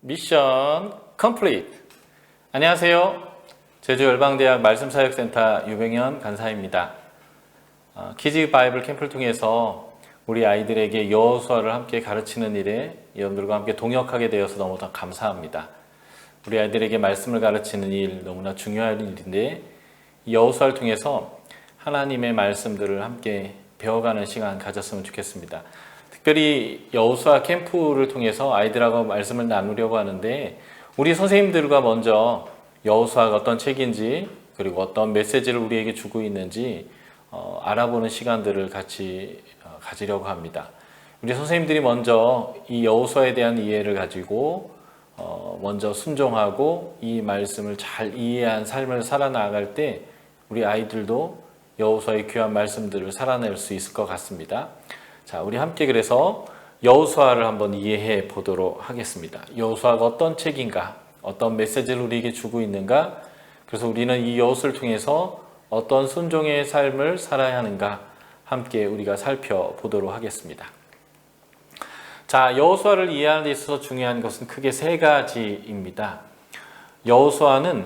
미션 컴플리트. 안녕하세요. 제주열방대학 말씀사역센터 유병현 간사입니다. 키즈 바이블 캠프를 통해서 우리 아이들에게 여호수아를 함께 가르치는 일에 여러분들과 함께 동역하게 되어서 너무나 감사합니다. 우리 아이들에게 말씀을 가르치는 일 너무나 중요한 일인데 여호수아를 통해서 하나님의 말씀들을 함께 배워가는 시간 가졌으면 좋겠습니다. 특별히 여호수아 캠프를 통해서 아이들하고 말씀을 나누려고 하는데 우리 선생님들과 먼저 여호수아가 어떤 책인지 그리고 어떤 메시지를 우리에게 주고 있는지 알아보는 시간들을 같이 가지려고 합니다. 우리 선생님들이 먼저 이 여호수아에 대한 이해를 가지고 먼저 순종하고 이 말씀을 잘 이해한 삶을 살아나갈 때 우리 아이들도 여호수아의 귀한 말씀들을 살아낼 수 있을 것 같습니다. 자, 우리 함께 그래서 여호수아를 한번 이해해 보도록 하겠습니다. 여호수아가 어떤 책인가, 어떤 메시지를 우리에게 주고 있는가, 그래서 우리는 이 여호수아를 통해서 어떤 순종의 삶을 살아야 하는가 함께 우리가 살펴보도록 하겠습니다. 자, 여호수아를 이해하는 데 있어서 중요한 것은 크게 세 가지입니다. 여호수아는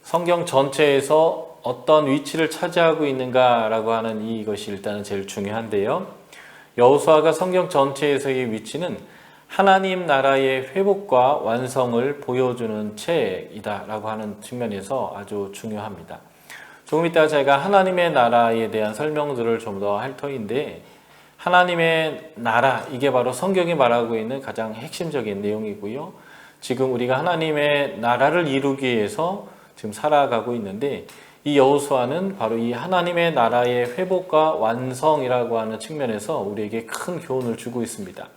성경 전체에서 어떤 위치를 차지하고 있는가라고 하는 이것이 일단은 제일 중요한데요. 여호수아가 성경 전체에서의 위치는 하나님 나라의 회복과 완성을 보여주는 책이다라고 하는 측면에서 아주 중요합니다. 조금 이따 제가 하나님의 나라에 대한 설명들을 좀 더 할 터인데 하나님의 나라, 이게 바로 성경이 말하고 있는 가장 핵심적인 내용이고요. 지금 우리가 하나님의 나라를 이루기 위해서 지금 살아가고 있는데 이 여호수아는 바로 이 하나님의 나라의 회복과 완성이라고 하는 측면에서 우리에게 큰 교훈을 주고 있습니다.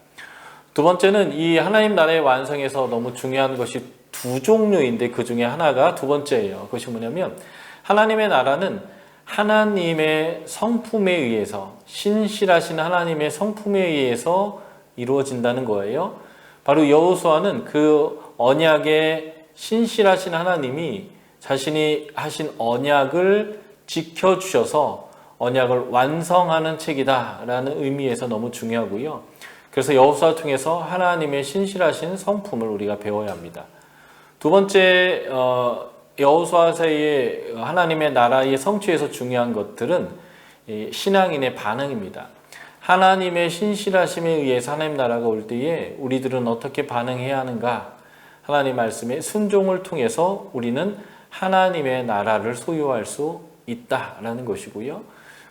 두 번째는 이 하나님 나라의 완성에서 너무 중요한 것이 두 종류인데 그 중에 하나가 두 번째예요. 그것이 뭐냐면 하나님의 나라는 하나님의 성품에 의해서, 신실하신 하나님의 성품에 의해서 이루어진다는 거예요. 바로 여호수아는 그 언약의 신실하신 하나님이 자신이 하신 언약을 지켜주셔서 언약을 완성하는 책이다라는 의미에서 너무 중요하고요. 그래서 여호수아를 통해서 하나님의 신실하신 성품을 우리가 배워야 합니다. 두 번째, 여호수아서의 하나님의 나라의 성취에서 중요한 것들은 신앙인의 반응입니다. 하나님의 신실하심에 의해서 하나님 나라가 올 때에 우리들은 어떻게 반응해야 하는가? 하나님 말씀의 순종을 통해서 우리는 하나님의 나라를 소유할 수 있다라는 것이고요.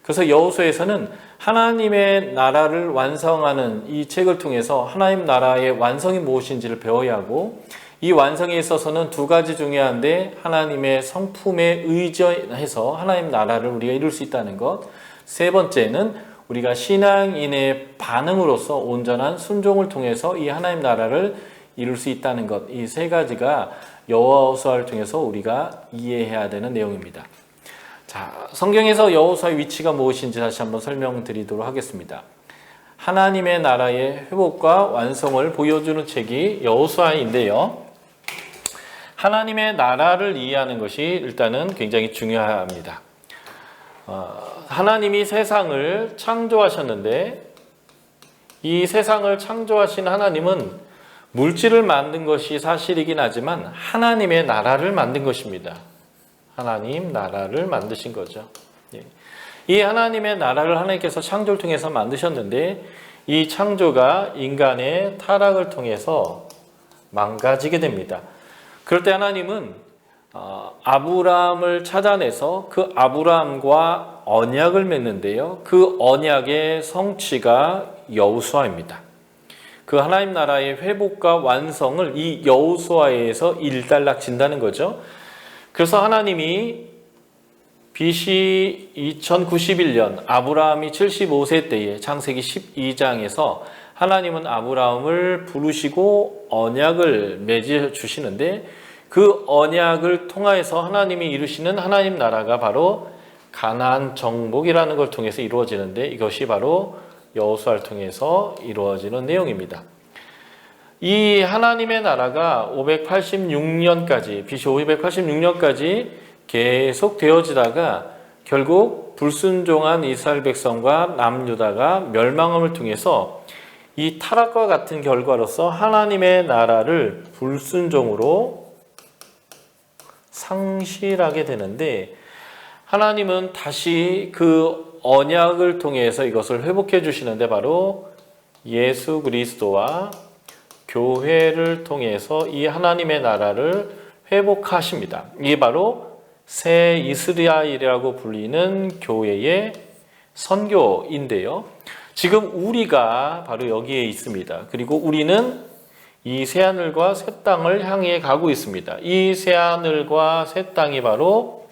그래서 여호수아에서는 하나님의 나라를 완성하는 이 책을 통해서 하나님 나라의 완성이 무엇인지를 배워야 하고 이 완성에 있어서는 두 가지 중요한데 하나님의 성품에 의존해서 하나님 나라를 우리가 이룰 수 있다는 것. 세 번째는 우리가 신앙인의 반응으로서 온전한 순종을 통해서 이 하나님 나라를 이룰 수 있다는 것. 이 세 가지가 여호수아를 통해서 우리가 이해해야 되는 내용입니다. 자, 성경에서 여호수아의 위치가 무엇인지 다시 한번 설명드리도록 하겠습니다. 하나님의 나라의 회복과 완성을 보여주는 책이 여호수아인데요. 하나님의 나라를 이해하는 것이 일단은 굉장히 중요합니다. 하나님이 세상을 창조하셨는데 이 세상을 창조하신 하나님은 물질을 만든 것이 사실이긴 하지만 하나님의 나라를 만든 것입니다. 하나님 나라를 만드신 거죠. 이 하나님의 나라를 하나님께서 창조를 통해서 만드셨는데 이 창조가 인간의 타락을 통해서 망가지게 됩니다. 그럴 때 하나님은 아브라함을 찾아내서 그 아브라함과 언약을 맺는데요. 그 언약의 성취가 여호수아입니다. 그 하나님 나라의 회복과 완성을 이 여호수아에서 일단락진다는 거죠. 그래서 하나님이 BC 2091년 아브라함이 75세 때에 창세기 12장에서 하나님은 아브라함을 부르시고 언약을 맺어 주시는데 그 언약을 통하여서 하나님이 이루시는 하나님 나라가 바로 가나안 정복이라는 걸 통해서 이루어지는데 이것이 바로 여호수아를 통해서 이루어지는 내용입니다. 이 하나님의 나라가 586년까지, BC 586년까지 계속 되어지다가 결국 불순종한 이스라엘 백성과 남유다가 멸망함을 통해서 이 타락과 같은 결과로서 하나님의 나라를 불순종으로 상실하게 되는데, 하나님은 다시 그 언약을 통해서 이것을 회복해 주시는데, 바로 예수 그리스도와 교회를 통해서 이 하나님의 나라를 회복하십니다. 이게 바로 새 이스라엘이라고 불리는 교회의 선교인데요. 지금 우리가 바로 여기에 있습니다. 그리고 우리는 이 새하늘과 새 땅을 향해 가고 있습니다. 이 새하늘과 새 땅이 바로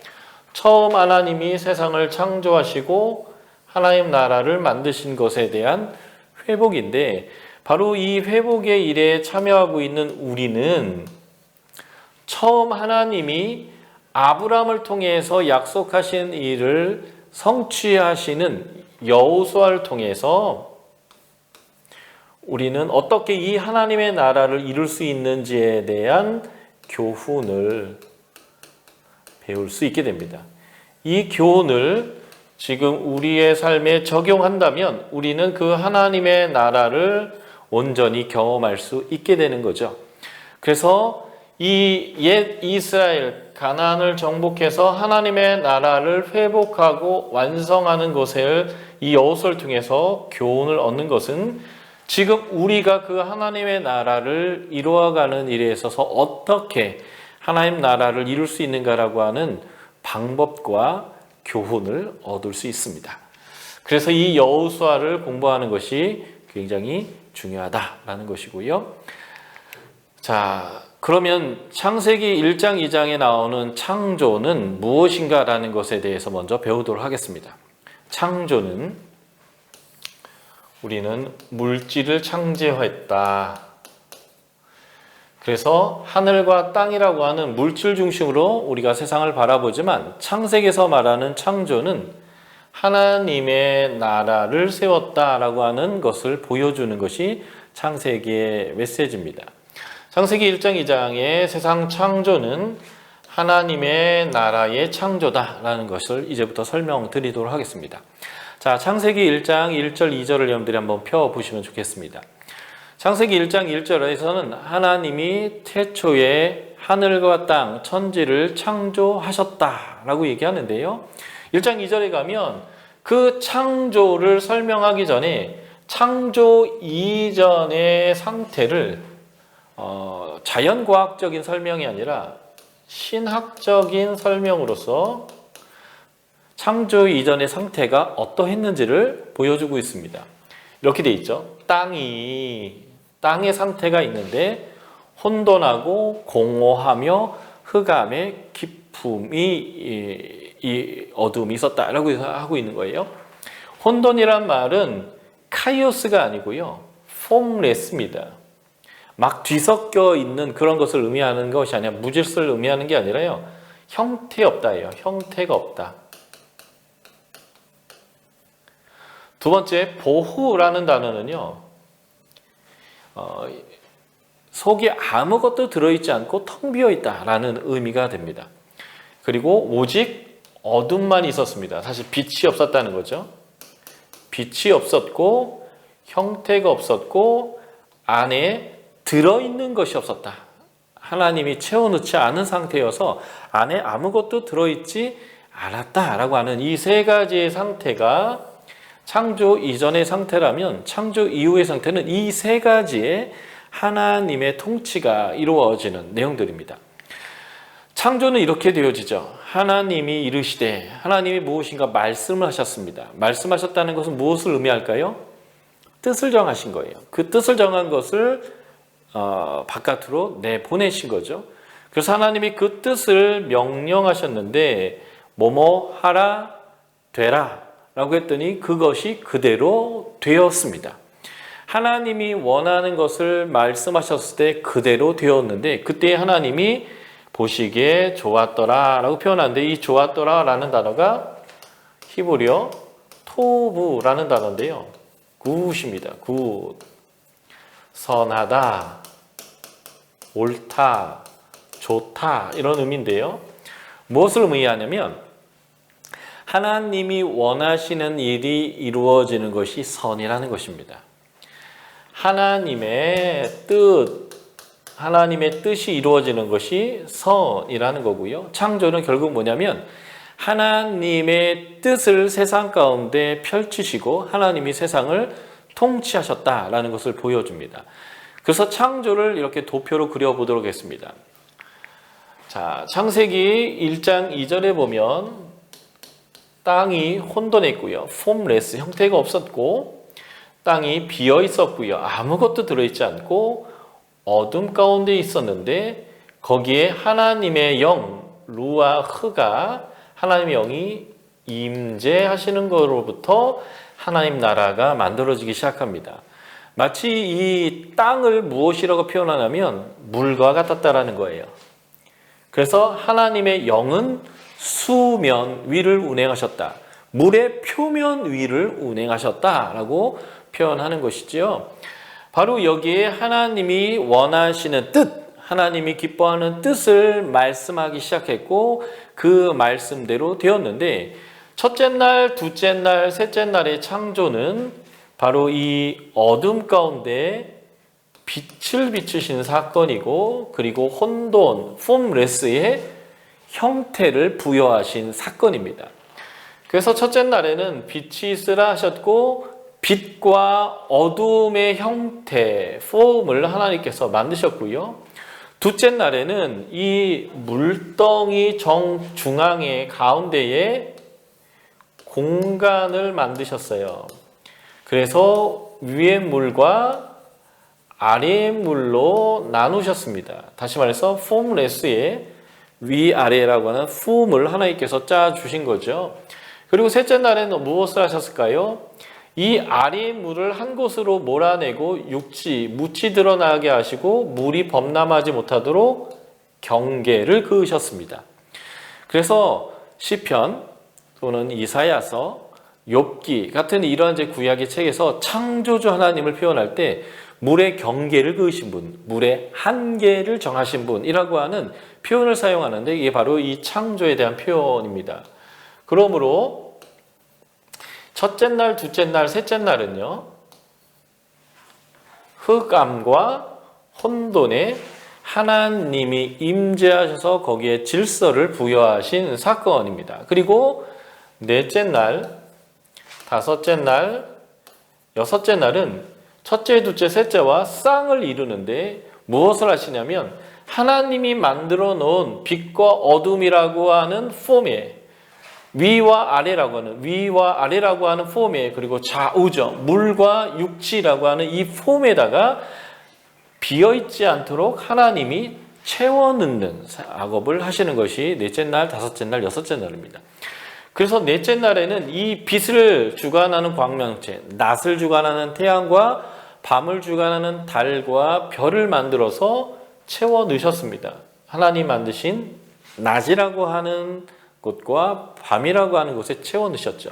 처음 하나님이 세상을 창조하시고 하나님 나라를 만드신 것에 대한 회복인데, 바로 이 회복의 일에 참여하고 있는 우리는 처음 하나님이 아브라함을 통해서 약속하신 일을 성취하시는 여호수아를 통해서 우리는 어떻게 이 하나님의 나라를 이룰 수 있는지에 대한 교훈을 배울 수 있게 됩니다. 이 교훈을 지금 우리의 삶에 적용한다면 우리는 그 하나님의 나라를 온전히 경험할 수 있게 되는 거죠. 그래서 이 옛 이스라엘 가나안을 정복해서 하나님의 나라를 회복하고 완성하는 것을 이 여호수아를 통해서 교훈을 얻는 것은 지금 우리가 그 하나님의 나라를 이루어가는 일에 있어서 어떻게 하나님 나라를 이룰 수 있는가라고 하는 방법과 교훈을 얻을 수 있습니다. 그래서 이 여호수아를 공부하는 것이 굉장히 중요하다라는 것이고요. 자, 그러면 창세기 1장 2장에 나오는 창조는 무엇인가라는 것에 대해서 먼저 배우도록 하겠습니다. 창조는 우리는 물질을 창조했다. 그래서 하늘과 땅이라고 하는 물질 중심으로 우리가 세상을 바라보지만, 창세기에서 말하는 창조는 하나님의 나라를 세웠다라고 하는 것을 보여주는 것이 창세기의 메시지입니다. 창세기 1장 2장의 세상 창조는 하나님의 나라의 창조다라는 것을 이제부터 설명드리도록 하겠습니다. 자, 창세기 1장 1절 2절을 여러분들이 한번 펴보시면 좋겠습니다. 창세기 1장 1절에서는 하나님이 태초에 하늘과 땅, 천지를 창조하셨다라고 얘기하는데요. 1장 2절에 가면 그 창조를 설명하기 전에 창조 이전의 상태를 자연과학적인 설명이 아니라 신학적인 설명으로서 창조 이전의 상태가 어떠했는지를 보여주고 있습니다. 이렇게 돼 있죠. 땅의 상태가 있는데 혼돈하고 공허하며 흑암의 기품이 이 어둠이 있었다라고 하고 있는 거예요. 혼돈이란 말은 카이오스가 아니고요, 폼레스입니다. 막 뒤섞여 있는 그런 것을 의미하는 것이 아니라, 무질서를 의미하는 게 아니라요, 형태 없다예요. 형태가 없다. 두 번째, 보후라는 단어는요, 속에 아무것도 들어있지 않고 텅 비어 있다라는 의미가 됩니다. 그리고 오직 어둠만 있었습니다. 사실 빛이 없었다는 거죠. 빛이 없었고 형태가 없었고 안에 들어있는 것이 없었다. 하나님이 채워넣지 않은 상태여서 안에 아무것도 들어있지 않았다라고 하는 이 세 가지의 상태가 창조 이전의 상태라면, 창조 이후의 상태는 이 세 가지의 하나님의 통치가 이루어지는 내용들입니다. 창조는 이렇게 되어지죠. 하나님이 이르시되, 하나님이 무엇인가 말씀을 하셨습니다. 말씀하셨다는 것은 무엇을 의미할까요? 뜻을 정하신 거예요. 그 뜻을 정한 것을 바깥으로 내보내신 거죠. 그래서 하나님이 그 뜻을 명령하셨는데, 뭐뭐 하라, 되라 라고 했더니 그것이 그대로 되었습니다. 하나님이 원하는 것을 말씀하셨을 때 그대로 되었는데, 그때 하나님이 보시기에 좋았더라 라고 표현하는데, 이 좋았더라 라는 단어가 히브리어 토부라는 단어인데요, 굿입니다. 굿, 선하다, 옳다, 좋다, 이런 의미인데요, 무엇을 의미하냐면 하나님이 원하시는 일이 이루어지는 것이 선이라는 것입니다. 하나님의 뜻이 이루어지는 것이 선이라는 거고요. 창조는 결국 뭐냐면 하나님의 뜻을 세상 가운데 펼치시고 하나님이 세상을 통치하셨다라는 것을 보여줍니다. 그래서 창조를 이렇게 도표로 그려보도록 하겠습니다. 자, 창세기 1장 2절에 보면 땅이 혼돈했고요. 폼레스, 형태가 없었고 땅이 비어 있었고요. 아무것도 들어있지 않고 어둠 가운데 있었는데 거기에 하나님의 영, 루아흐가 하나님의 영이 임재하시는 것으로부터 하나님 나라가 만들어지기 시작합니다. 마치 이 땅을 무엇이라고 표현하냐면 물과 같았다라는 거예요. 그래서 하나님의 영은 수면 위를 운행하셨다. 물의 표면 위를 운행하셨다라고 표현하는 것이지요. 바로 여기에 하나님이 원하시는 뜻, 하나님이 기뻐하는 뜻을 말씀하기 시작했고 그 말씀대로 되었는데 첫째 날, 둘째 날, 셋째 날의 창조는 바로 이 어둠 가운데 빛을 비추신 사건이고 그리고 혼돈, 폼레스의 형태를 부여하신 사건입니다. 그래서 첫째 날에는 빛이 있으라 하셨고 빛과 어둠의 형태, 폼을 하나님께서 만드셨고요. 둘째 날에는 이 물덩이 정중앙의 가운데에 공간을 만드셨어요. 그래서 위의 물과 아래의 물로 나누셨습니다. 다시 말해서 폼레스의 위아래라고 하는 폼을 하나님께서 짜주신 거죠. 그리고 셋째 날에는 무엇을 하셨을까요? 이 아래의 물을 한 곳으로 몰아내고 묻이 드러나게 하시고 물이 범람하지 못하도록 경계를 그으셨습니다. 그래서 시편 또는 이사야서, 욥기 같은 이러한 구약의 책에서 창조주 하나님을 표현할 때 물의 경계를 그으신 분, 물의 한계를 정하신 분이라고 하는 표현을 사용하는데 이게 바로 이 창조에 대한 표현입니다. 그러므로 첫째 날, 둘째 날, 셋째 날은요, 흑암과 혼돈에 하나님이 임재하셔서 거기에 질서를 부여하신 사건입니다. 그리고 넷째 날, 다섯째 날, 여섯째 날은 첫째, 둘째, 셋째와 쌍을 이루는데 무엇을 하시냐면 하나님이 만들어 놓은 빛과 어둠이라고 하는 폼에 위와 아래라고 하는 폼에 그리고 좌우죠. 물과 육지라고 하는 이 폼에다가 비어있지 않도록 하나님이 채워 넣는 작업을 하시는 것이 넷째 날, 다섯째 날, 여섯째 날입니다. 그래서 넷째 날에는 이 빛을 주관하는 광명체, 낮을 주관하는 태양과 밤을 주관하는 달과 별을 만들어서 채워 넣으셨습니다. 하나님 만드신 낮이라고 하는 곳과 밤이라고 하는 곳에 채워 넣으셨죠.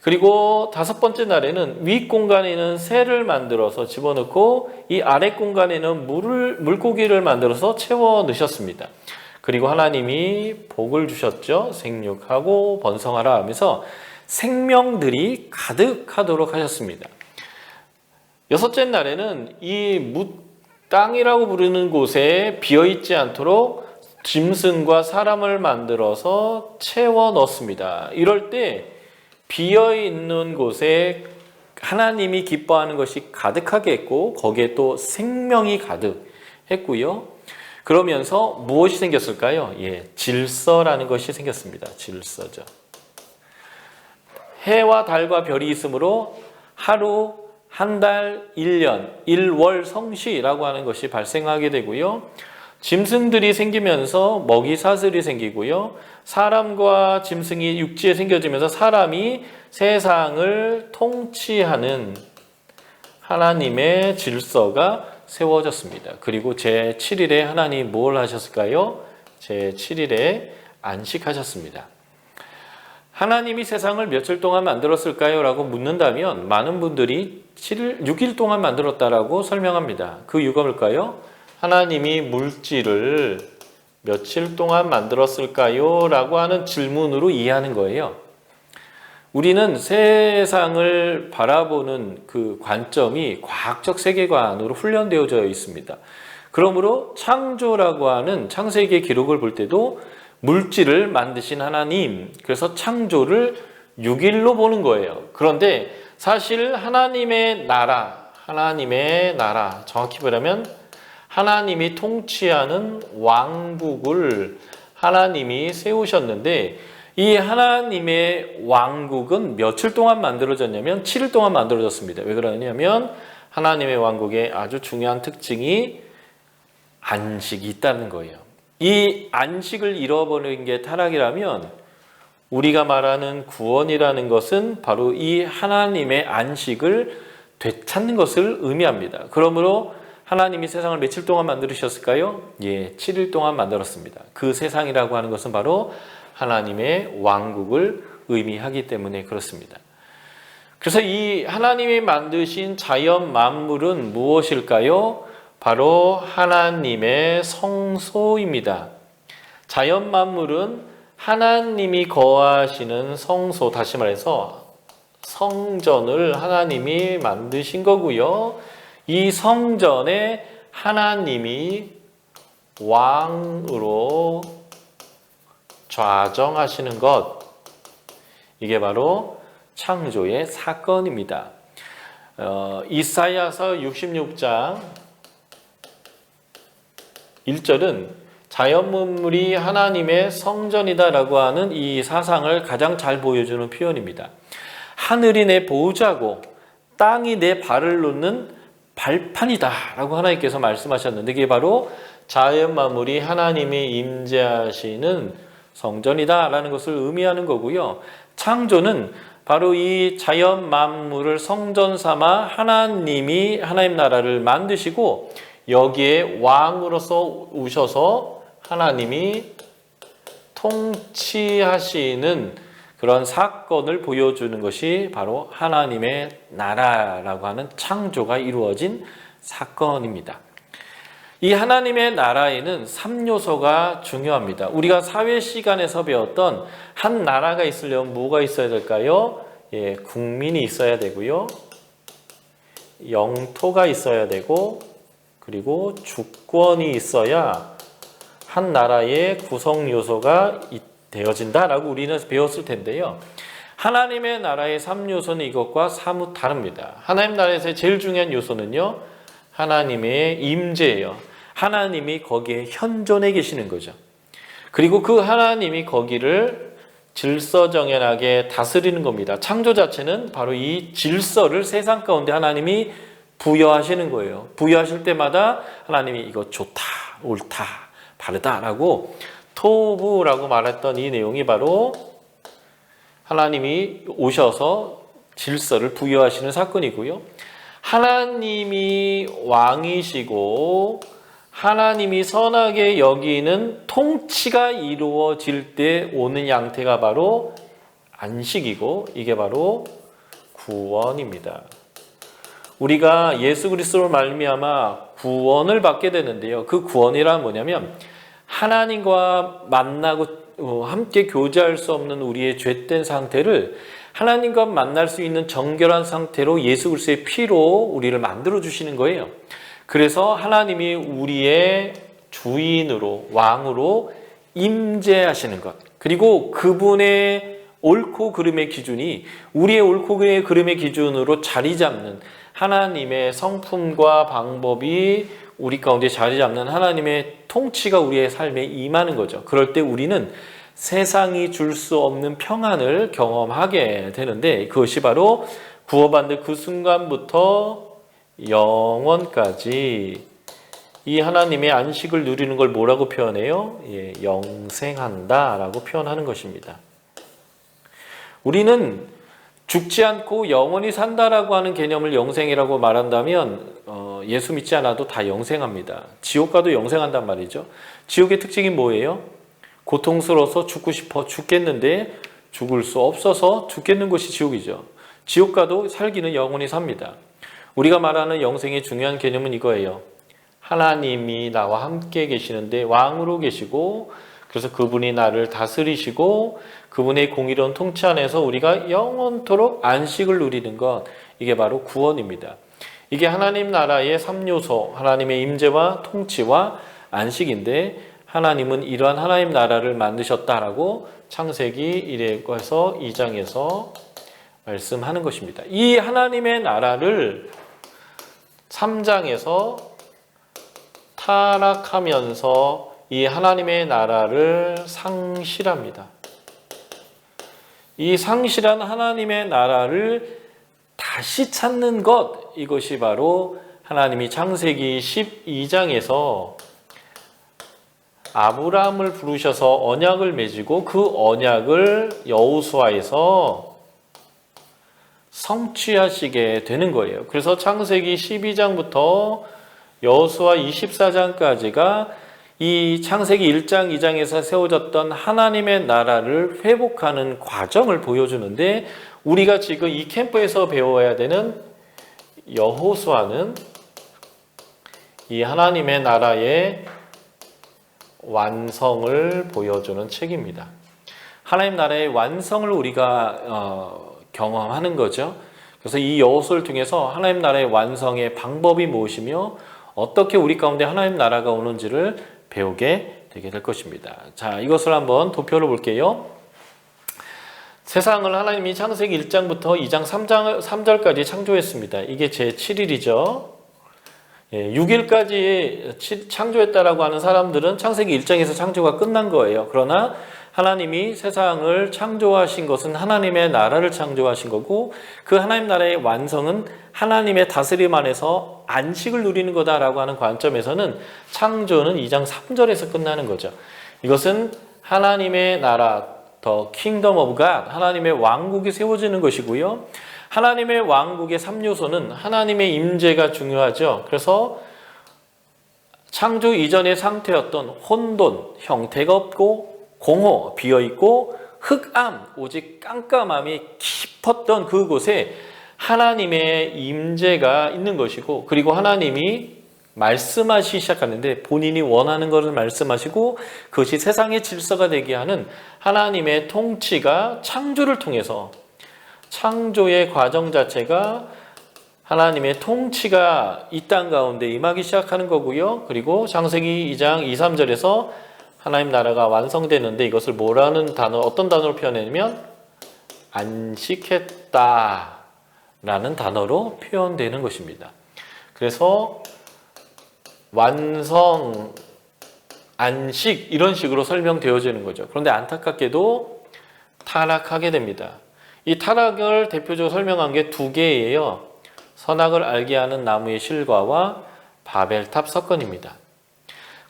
그리고 다섯 번째 날에는 위 공간에는 새를 만들어서 집어넣고 이 아래 공간에는 물고기를 만들어서 채워 넣으셨습니다. 그리고 하나님이 복을 주셨죠. 생육하고 번성하라 하면서 생명들이 가득하도록 하셨습니다. 여섯째 날에는 이 땅이라고 부르는 곳에 비어있지 않도록 짐승과 사람을 만들어서 채워 넣습니다. 이럴 때 비어있는 곳에 하나님이 기뻐하는 것이 가득하게 했고 거기에 또 생명이 가득했고요. 그러면서 무엇이 생겼을까요? 질서라는 것이 생겼습니다. 질서죠. 해와 달과 별이 있으므로 하루, 한 달, 1년, 일월 성시라고 하는 것이 발생하게 되고요. 짐승들이 생기면서 먹이 사슬이 생기고요. 사람과 짐승이 육지에 생겨지면서 사람이 세상을 통치하는 하나님의 질서가 세워졌습니다. 그리고 제7일에 하나님 뭘 하셨을까요? 제7일에 안식하셨습니다. 하나님이 세상을 며칠 동안 만들었을까요? 라고 묻는다면 많은 분들이 6일 동안 만들었다라고 설명합니다. 그 이유가 뭘까요? 하나님이 물질을 며칠 동안 만들었을까요? 라고 하는 질문으로 이해하는 거예요. 우리는 세상을 바라보는 그 관점이 과학적 세계관으로 훈련되어져 있습니다. 그러므로 창조라고 하는 창세기의 기록을 볼 때도 물질을 만드신 하나님, 그래서 창조를 6일로 보는 거예요. 그런데 사실 하나님의 나라, 정확히 말하면 하나님이 통치하는 왕국을 하나님이 세우셨는데, 이 하나님의 왕국은 며칠 동안 만들어졌냐면 7일 동안 만들어졌습니다. 왜 그러냐면 하나님의 왕국의 아주 중요한 특징이 안식이 있다는 거예요. 이 안식을 잃어버린 게 타락이라면 우리가 말하는 구원이라는 것은 바로 이 하나님의 안식을 되찾는 것을 의미합니다. 그러므로 하나님이 세상을 며칠 동안 만드셨을까요? 7일 동안 만들었습니다. 그 세상이라고 하는 것은 바로 하나님의 왕국을 의미하기 때문에 그렇습니다. 그래서 이 하나님이 만드신 자연 만물은 무엇일까요? 바로 하나님의 성소입니다. 자연 만물은 하나님이 거하시는 성소, 다시 말해서 성전을 하나님이 만드신 거고요. 이 성전에 하나님이 왕으로 좌정하시는 것, 이게 바로 창조의 사건입니다. 이사야서 66장 1절은 자연만물이 하나님의 성전이다라고 하는 이 사상을 가장 잘 보여주는 표현입니다. 하늘이 내 보호자고 땅이 내 발을 놓는 발판이다라고 하나님께서 말씀하셨는데, 이게 바로 자연만물이 하나님이 임재하시는 성전이다라는 것을 의미하는 거고요. 창조는 바로 이 자연 만물을 성전 삼아 하나님이 하나님 나라를 만드시고 여기에 왕으로서 오셔서 하나님이 통치하시는 그런 사건을 보여주는 것이 바로 하나님의 나라라고 하는 창조가 이루어진 사건입니다. 이 하나님의 나라에는 3요소가 중요합니다. 우리가 사회 시간에서 배웠던 한 나라가 있으려면 뭐가 있어야 될까요? 국민이 있어야 되고요. 영토가 있어야 되고, 그리고 주권이 있어야 한 나라의 구성 요소가 되어진다라고 우리는 배웠을 텐데요. 하나님의 나라의 3요소는 이것과 사뭇 다릅니다. 하나님 나라에서 제일 중요한 요소는요, 하나님의 임재예요. 하나님이 거기에 현존해 계시는 거죠. 그리고 그 하나님이 거기를 질서정연하게 다스리는 겁니다. 창조 자체는 바로 이 질서를 세상 가운데 하나님이 부여하시는 거예요. 부여하실 때마다 하나님이 이거 좋다, 옳다, 바르다라고 토부라고 말했던 이 내용이 바로 하나님이 오셔서 질서를 부여하시는 사건이고요. 하나님이 왕이시고 하나님이 선하게 여기는 통치가 이루어질 때 오는 양태가 바로 안식이고, 이게 바로 구원입니다. 우리가 예수 그리스도로 말미암아 구원을 받게 되는데요. 그 구원이란 뭐냐면 하나님과 만나고 함께 교제할 수 없는 우리의 죄된 상태를 하나님과 만날 수 있는 정결한 상태로 예수 그리스도의 피로 우리를 만들어 주시는 거예요. 그래서 하나님이 우리의 주인으로, 왕으로 임재하시는 것, 그리고 그분의 옳고 그름의 기준이 우리의 옳고 그름의 기준으로 자리 잡는 하나님의 성품과 방법이 우리 가운데 자리 잡는 하나님의 통치가 우리의 삶에 임하는 거죠. 그럴 때 우리는 세상이 줄 수 없는 평안을 경험하게 되는데, 그것이 바로 구원받는 그 순간부터 영원까지 이 하나님의 안식을 누리는 걸 뭐라고 표현해요? 영생한다 라고 표현하는 것입니다. 우리는 죽지 않고 영원히 산다라고 하는 개념을 영생이라고 말한다면 예수 믿지 않아도 다 영생합니다. 지옥 가도 영생한단 말이죠. 지옥의 특징이 뭐예요? 고통스러워서 죽고 싶어 죽겠는데 죽을 수 없어서 죽겠는 것이 지옥이죠. 지옥 가도 살기는 영원히 삽니다. 우리가 말하는 영생의 중요한 개념은 이거예요. 하나님이 나와 함께 계시는데 왕으로 계시고, 그래서 그분이 나를 다스리시고, 그분의 공의로운 통치 안에서 우리가 영원토록 안식을 누리는 것, 이게 바로 구원입니다. 이게 하나님 나라의 3요소, 하나님의 임재와 통치와 안식인데, 하나님은 이러한 하나님 나라를 만드셨다라고 창세기 1에서 2장에서 말씀하는 것입니다. 이 하나님의 나라를 3장에서 타락하면서 이 하나님의 나라를 상실합니다. 이 상실한 하나님의 나라를 다시 찾는 것, 이것이 바로 하나님이 창세기 12장에서 아브라함을 부르셔서 언약을 맺고 그 언약을 여호수아에서 성취하시게 되는 거예요. 그래서 창세기 12장부터 여호수아 24장까지가 이 창세기 1장, 2장에서 세워졌던 하나님의 나라를 회복하는 과정을 보여주는데, 우리가 지금 이 캠프에서 배워야 되는 여호수아는 이 하나님의 나라의 완성을 보여주는 책입니다. 하나님 나라의 완성을 우리가 경험하는 거죠. 그래서 이 여호수아를 통해서 하나님 나라의 완성의 방법이 무엇이며 어떻게 우리 가운데 하나님 나라가 오는지를 배우게 되게 될 것입니다. 자, 이것을 한번 도표로 볼게요. 세상을 하나님이 창세기 1장부터 2장 3절까지 창조했습니다. 이게 제7일이죠. 6일까지 창조했다라고 하는 사람들은 창세기 1장에서 창조가 끝난 거예요. 그러나 하나님이 세상을 창조하신 것은 하나님의 나라를 창조하신 거고, 그 하나님 나라의 완성은 하나님의 다스림 안에서 안식을 누리는 거다라고 하는 관점에서는 창조는 2장 3절에서 끝나는 거죠. 이것은 하나님의 나라, The Kingdom of God, 하나님의 왕국이 세워지는 것이고요. 하나님의 왕국의 3요소는 하나님의 임재가 중요하죠. 그래서 창조 이전의 상태였던 혼돈, 형태가 없고 공허, 비어있고 흑암, 오직 깜깜함이 깊었던 그곳에 하나님의 임재가 있는 것이고, 그리고 하나님이 말씀하시기 시작하는데 본인이 원하는 것을 말씀하시고 그것이 세상의 질서가 되게 하는 하나님의 통치가 창조를 통해서, 창조의 과정 자체가 하나님의 통치가 이 땅 가운데 임하기 시작하는 거고요. 그리고 창세기 2장 2, 3절에서 하나님 나라가 완성되는데, 이것을 뭐라는 단어, 어떤 단어로 표현하냐면 안식했다 라는 단어로 표현되는 것입니다. 그래서 완성, 안식, 이런 식으로 설명되어지는 거죠. 그런데 안타깝게도 타락하게 됩니다. 이 타락을 대표적으로 설명한 게 두 개예요. 선악을 알게 하는 나무의 실과와 바벨탑 사건입니다.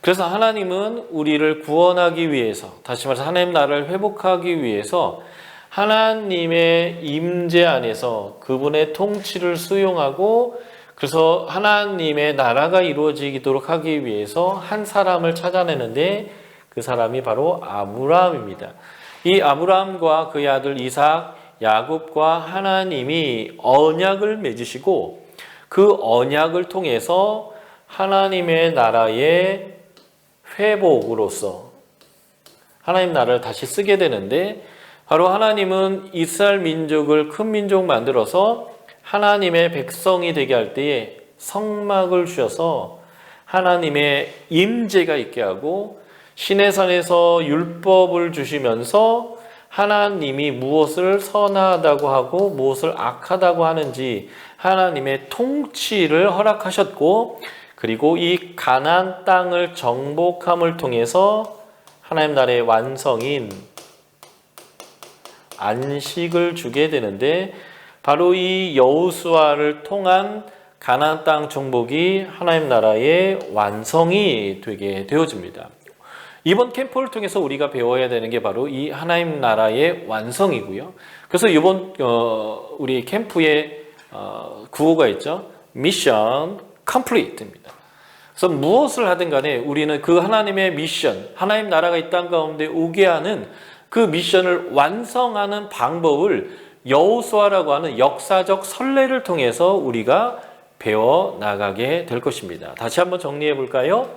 그래서 하나님은 우리를 구원하기 위해서, 다시 말해서 하나님 나라를 회복하기 위해서 하나님의 임재 안에서 그분의 통치를 수용하고, 그래서 하나님의 나라가 이루어지도록 하기 위해서 한 사람을 찾아내는데, 그 사람이 바로 아브라함입니다. 이 아브라함과 그의 아들 이삭, 야곱과 하나님이 언약을 맺으시고, 그 언약을 통해서 하나님의 나라의 회복으로서 하나님 나라를 다시 쓰게 되는데, 바로 하나님은 이스라엘 민족을 큰 민족 만들어서 하나님의 백성이 되게 할 때에 성막을 주셔서 하나님의 임재가 있게 하고, 시내산에서 율법을 주시면서 하나님이 무엇을 선하다고 하고 무엇을 악하다고 하는지 하나님의 통치를 허락하셨고, 그리고 이 가나안 땅을 정복함을 통해서 하나님 나라의 완성인 안식을 주게 되는데, 바로 이 여호수아를 통한 가나안 땅 정복이 하나님 나라의 완성이 되게 되어집니다. 이번 캠프를 통해서 우리가 배워야 되는 게 바로 이 하나님 나라의 완성이고요. 그래서 이번 우리 캠프의 구호가 있죠. 미션 컴플리트입니다. 그래서 무엇을 하든 간에 우리는 그 하나님의 미션, 하나님 나라가 이 땅 가운데 오게 하는 그 미션을 완성하는 방법을 여호수아라고 하는 역사적 선례를 통해서 우리가 배워 나가게 될 것입니다. 다시 한번 정리해 볼까요?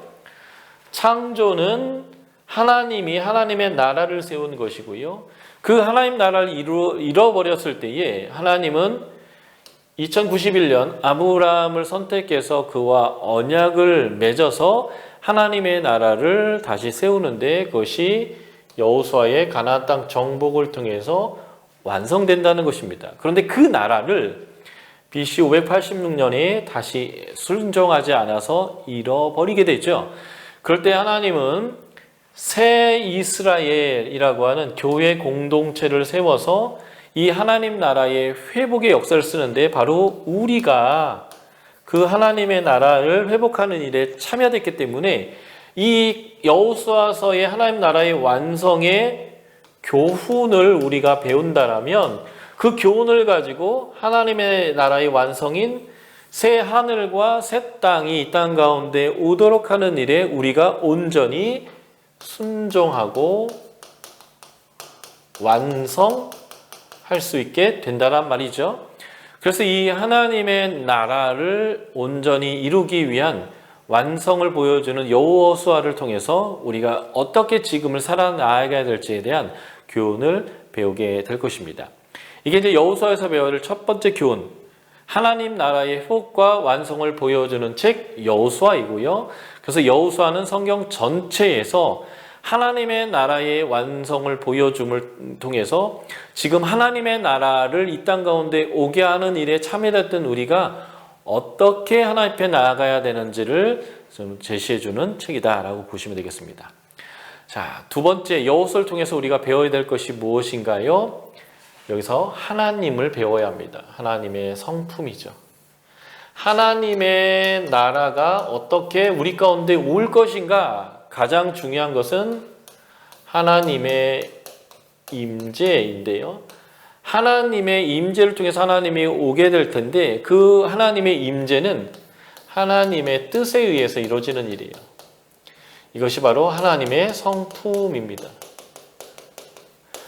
창조는 하나님이 하나님의 나라를 세운 것이고요. 그 하나님 나라를 잃어버렸을 때에 하나님은 2091년 아브라함을 선택해서 그와 언약을 맺어서 하나님의 나라를 다시 세우는데 그것이 여호수아의 가나안 땅 정복을 통해서 완성된다는 것입니다. 그런데 그 나라를 BC 586년에 다시 순종하지 않아서 잃어버리게 되죠. 그럴 때 하나님은 새 이스라엘이라고 하는 교회 공동체를 세워서 이 하나님 나라의 회복의 역사를 쓰는데 바로 우리가 그 하나님의 나라를 회복하는 일에 참여됐기 때문에 이 여호수아서의 하나님 나라의 완성의 교훈을 우리가 배운다라면 그 교훈을 가지고 하나님의 나라의 완성인 새 하늘과 새 땅이 이 땅 가운데 오도록 하는 일에 우리가 온전히 순종하고 완성할 수 있게 된다란 말이죠. 그래서 이 하나님의 나라를 온전히 이루기 위한 완성을 보여주는 여호수아를 통해서 우리가 어떻게 지금을 살아나가야 될지에 대한 교훈을 배우게 될 것입니다. 이게 이제 여호수아에서 배워야 될 첫 번째 교훈, 하나님 나라의 회복과 완성을 보여주는 책 여호수아이고요. 그래서 여호수아는 성경 전체에서 하나님의 나라의 완성을 보여줌을 통해서 지금 하나님의 나라를 이 땅 가운데 오게 하는 일에 참여했던 우리가 어떻게 하나님 앞에 나아가야 되는지를 좀 제시해주는 책이다라고 보시면 되겠습니다. 자, 두 번째 여호수아를 통해서 우리가 배워야 될 것이 무엇인가요? 여기서 하나님을 배워야 합니다. 하나님의 성품이죠. 하나님의 나라가 어떻게 우리 가운데 올 것인가? 가장 중요한 것은 하나님의 임재인데요. 하나님의 임재를 통해서 하나님이 오게 될 텐데 그 하나님의 임재는 하나님의 뜻에 의해서 이루어지는 일이에요. 이것이 바로 하나님의 성품입니다.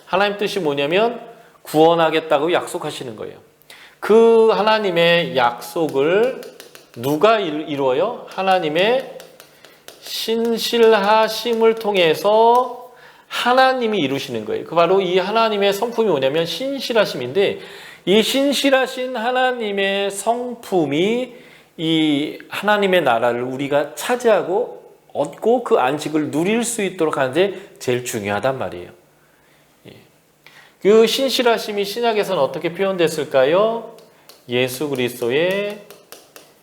하나님 뜻이 뭐냐면 구원하겠다고 약속하시는 거예요. 그 하나님의 약속을 누가 이루어요? 하나님의 신실하심을 통해서 하나님이 이루시는 거예요. 그 바로 이 하나님의 성품이 뭐냐면 신실하심인데 이 신실하신 하나님의 성품이 이 하나님의 나라를 우리가 차지하고 얻고 그 안식을 누릴 수 있도록 하는데 제일 중요하단 말이에요. 그 신실하심이 신약에서는 어떻게 표현됐을까요? 예수 그리스도의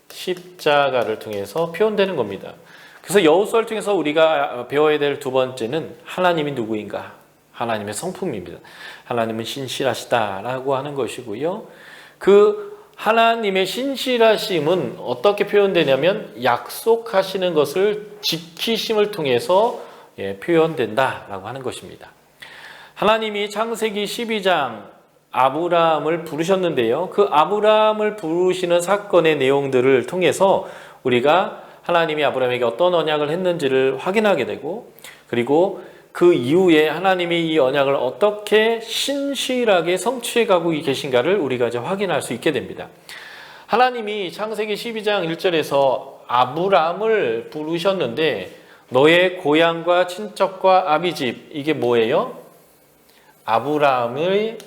십자가를 통해서 표현되는 겁니다. 그래서 여호수아를 통해서 우리가 배워야 될 두 번째는 하나님이 누구인가? 하나님의 성품입니다. 하나님은 신실하시다라고 하는 것이고요. 그 하나님의 신실하심은 어떻게 표현되냐면 약속하시는 것을 지키심을 통해서 표현된다라고 하는 것입니다. 하나님이 창세기 12장 아브라함을 부르셨는데요. 그 아브라함을 부르시는 사건의 내용들을 통해서 우리가 하나님이 아브라함에게 어떤 언약을 했는지를 확인하게 되고 그리고 그 이후에 하나님이 이 언약을 어떻게 신실하게 성취해 가고 계신가를 우리가 이제 확인할 수 있게 됩니다. 하나님이 창세기 12장 1절에서 아브라함을 부르셨는데 너의 고향과 친척과 아비집 이게 뭐예요? 아브라함의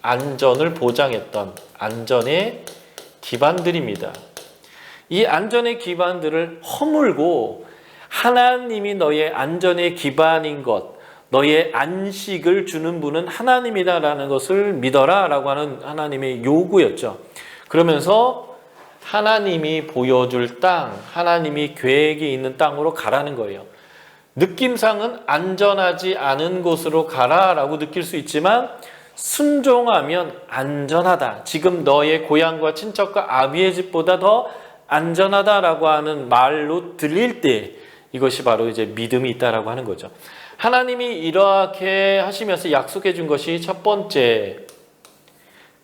안전을 보장했던 안전의 기반들입니다. 이 안전의 기반들을 허물고 하나님이 너의 안전의 기반인 것, 너의 안식을 주는 분은 하나님이다라는 것을 믿어라 라고 하는 하나님의 요구였죠. 그러면서 하나님이 보여줄 땅, 하나님이 계획이 있는 땅으로 가라는 거예요. 느낌상은 안전하지 않은 곳으로 가라라고 느낄 수 있지만 순종하면 안전하다. 지금 너의 고향과 친척과 아비의 집보다 더 안전하다라고 하는 말로 들릴 때 이것이 바로 이제 믿음이 있다라고 하는 거죠. 하나님이 이렇게 하시면서 약속해 준 것이 첫 번째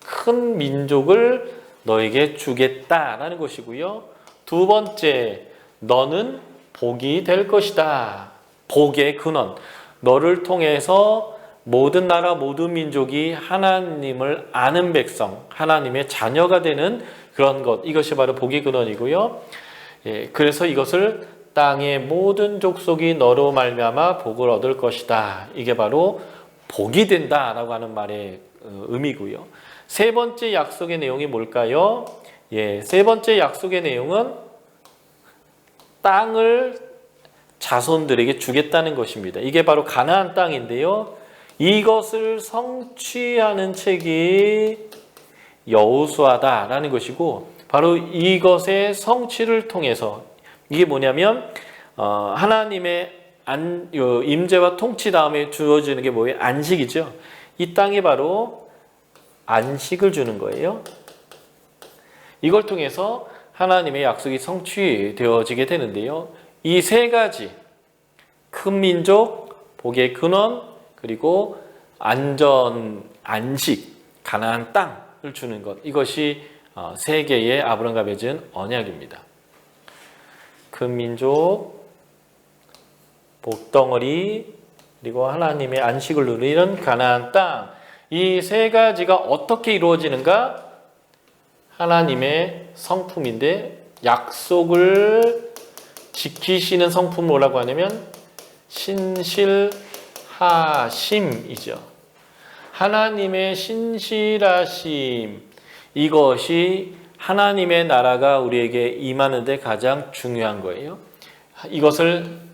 큰 민족을 너에게 주겠다라는 것이고요. 두 번째 너는 복이 될 것이다. 복의 근원. 너를 통해서 모든 나라 모든 민족이 하나님을 아는 백성, 하나님의 자녀가 되는 그런 것. 이것이 바로 복의 근원이고요. 그래서 이것을 땅의 모든 족속이 너로 말미암아 복을 얻을 것이다. 이게 바로 복이 된다라고 하는 말의 의미고요. 세 번째 약속의 내용이 뭘까요? 예, 세 번째 약속의 내용은 땅을 자손들에게 주겠다는 것입니다. 이게 바로 가나안 땅인데요. 이것을 성취하는 책이 여호수아다라는 것이고, 바로 이것의 성취를 통해서 이게 뭐냐면 하나님의 임재와 통치 다음에 주어지는 게 뭐예요? 안식이죠. 이 땅이 바로 안식을 주는 거예요. 이걸 통해서 하나님의 약속이 성취되어지게 되는데요. 이 세 가지, 큰 민족, 복의 근원, 그리고 안식, 가나안 땅을 주는 것, 이것이 세계의 아브라함과 맺은 언약입니다. 큰 민족, 복덩어리, 그리고 하나님의 안식을 누리는 가나안 땅, 이 세 가지가 어떻게 이루어지는가? 하나님의 성품인데, 약속을 지키시는 성품 뭐라고 하냐면 신실하심이죠. 하나님의 신실하심, 이것이 하나님의 나라가 우리에게 임하는 데 가장 중요한 거예요. 이것을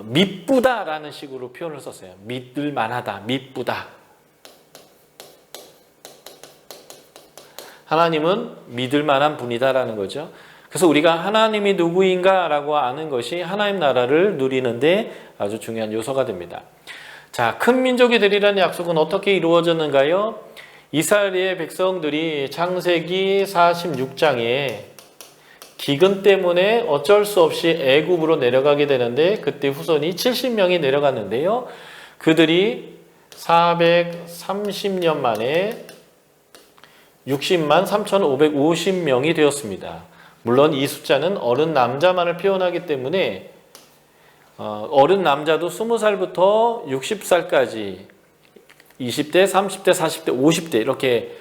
미쁘다라는 식으로 표현을 썼어요. 믿을 만하다, 미쁘다. 하나님은 믿을 만한 분이다라는 거죠. 그래서 우리가 하나님이 누구인가라고 아는 것이 하나님 나라를 누리는데 아주 중요한 요소가 됩니다. 자, 큰 민족이 되리라는 약속은 어떻게 이루어졌는가요? 이스라엘의 백성들이 창세기 46장에 기근 때문에 어쩔 수 없이 애굽으로 내려가게 되는데, 그때 후손이 70명이 내려갔는데요. 그들이 430년 만에 60만 3,550명이 되었습니다. 물론 이 숫자는 어른 남자만을 표현하기 때문에 어른 남자도 20살부터 60살까지 20대, 30대, 40대, 50대 이렇게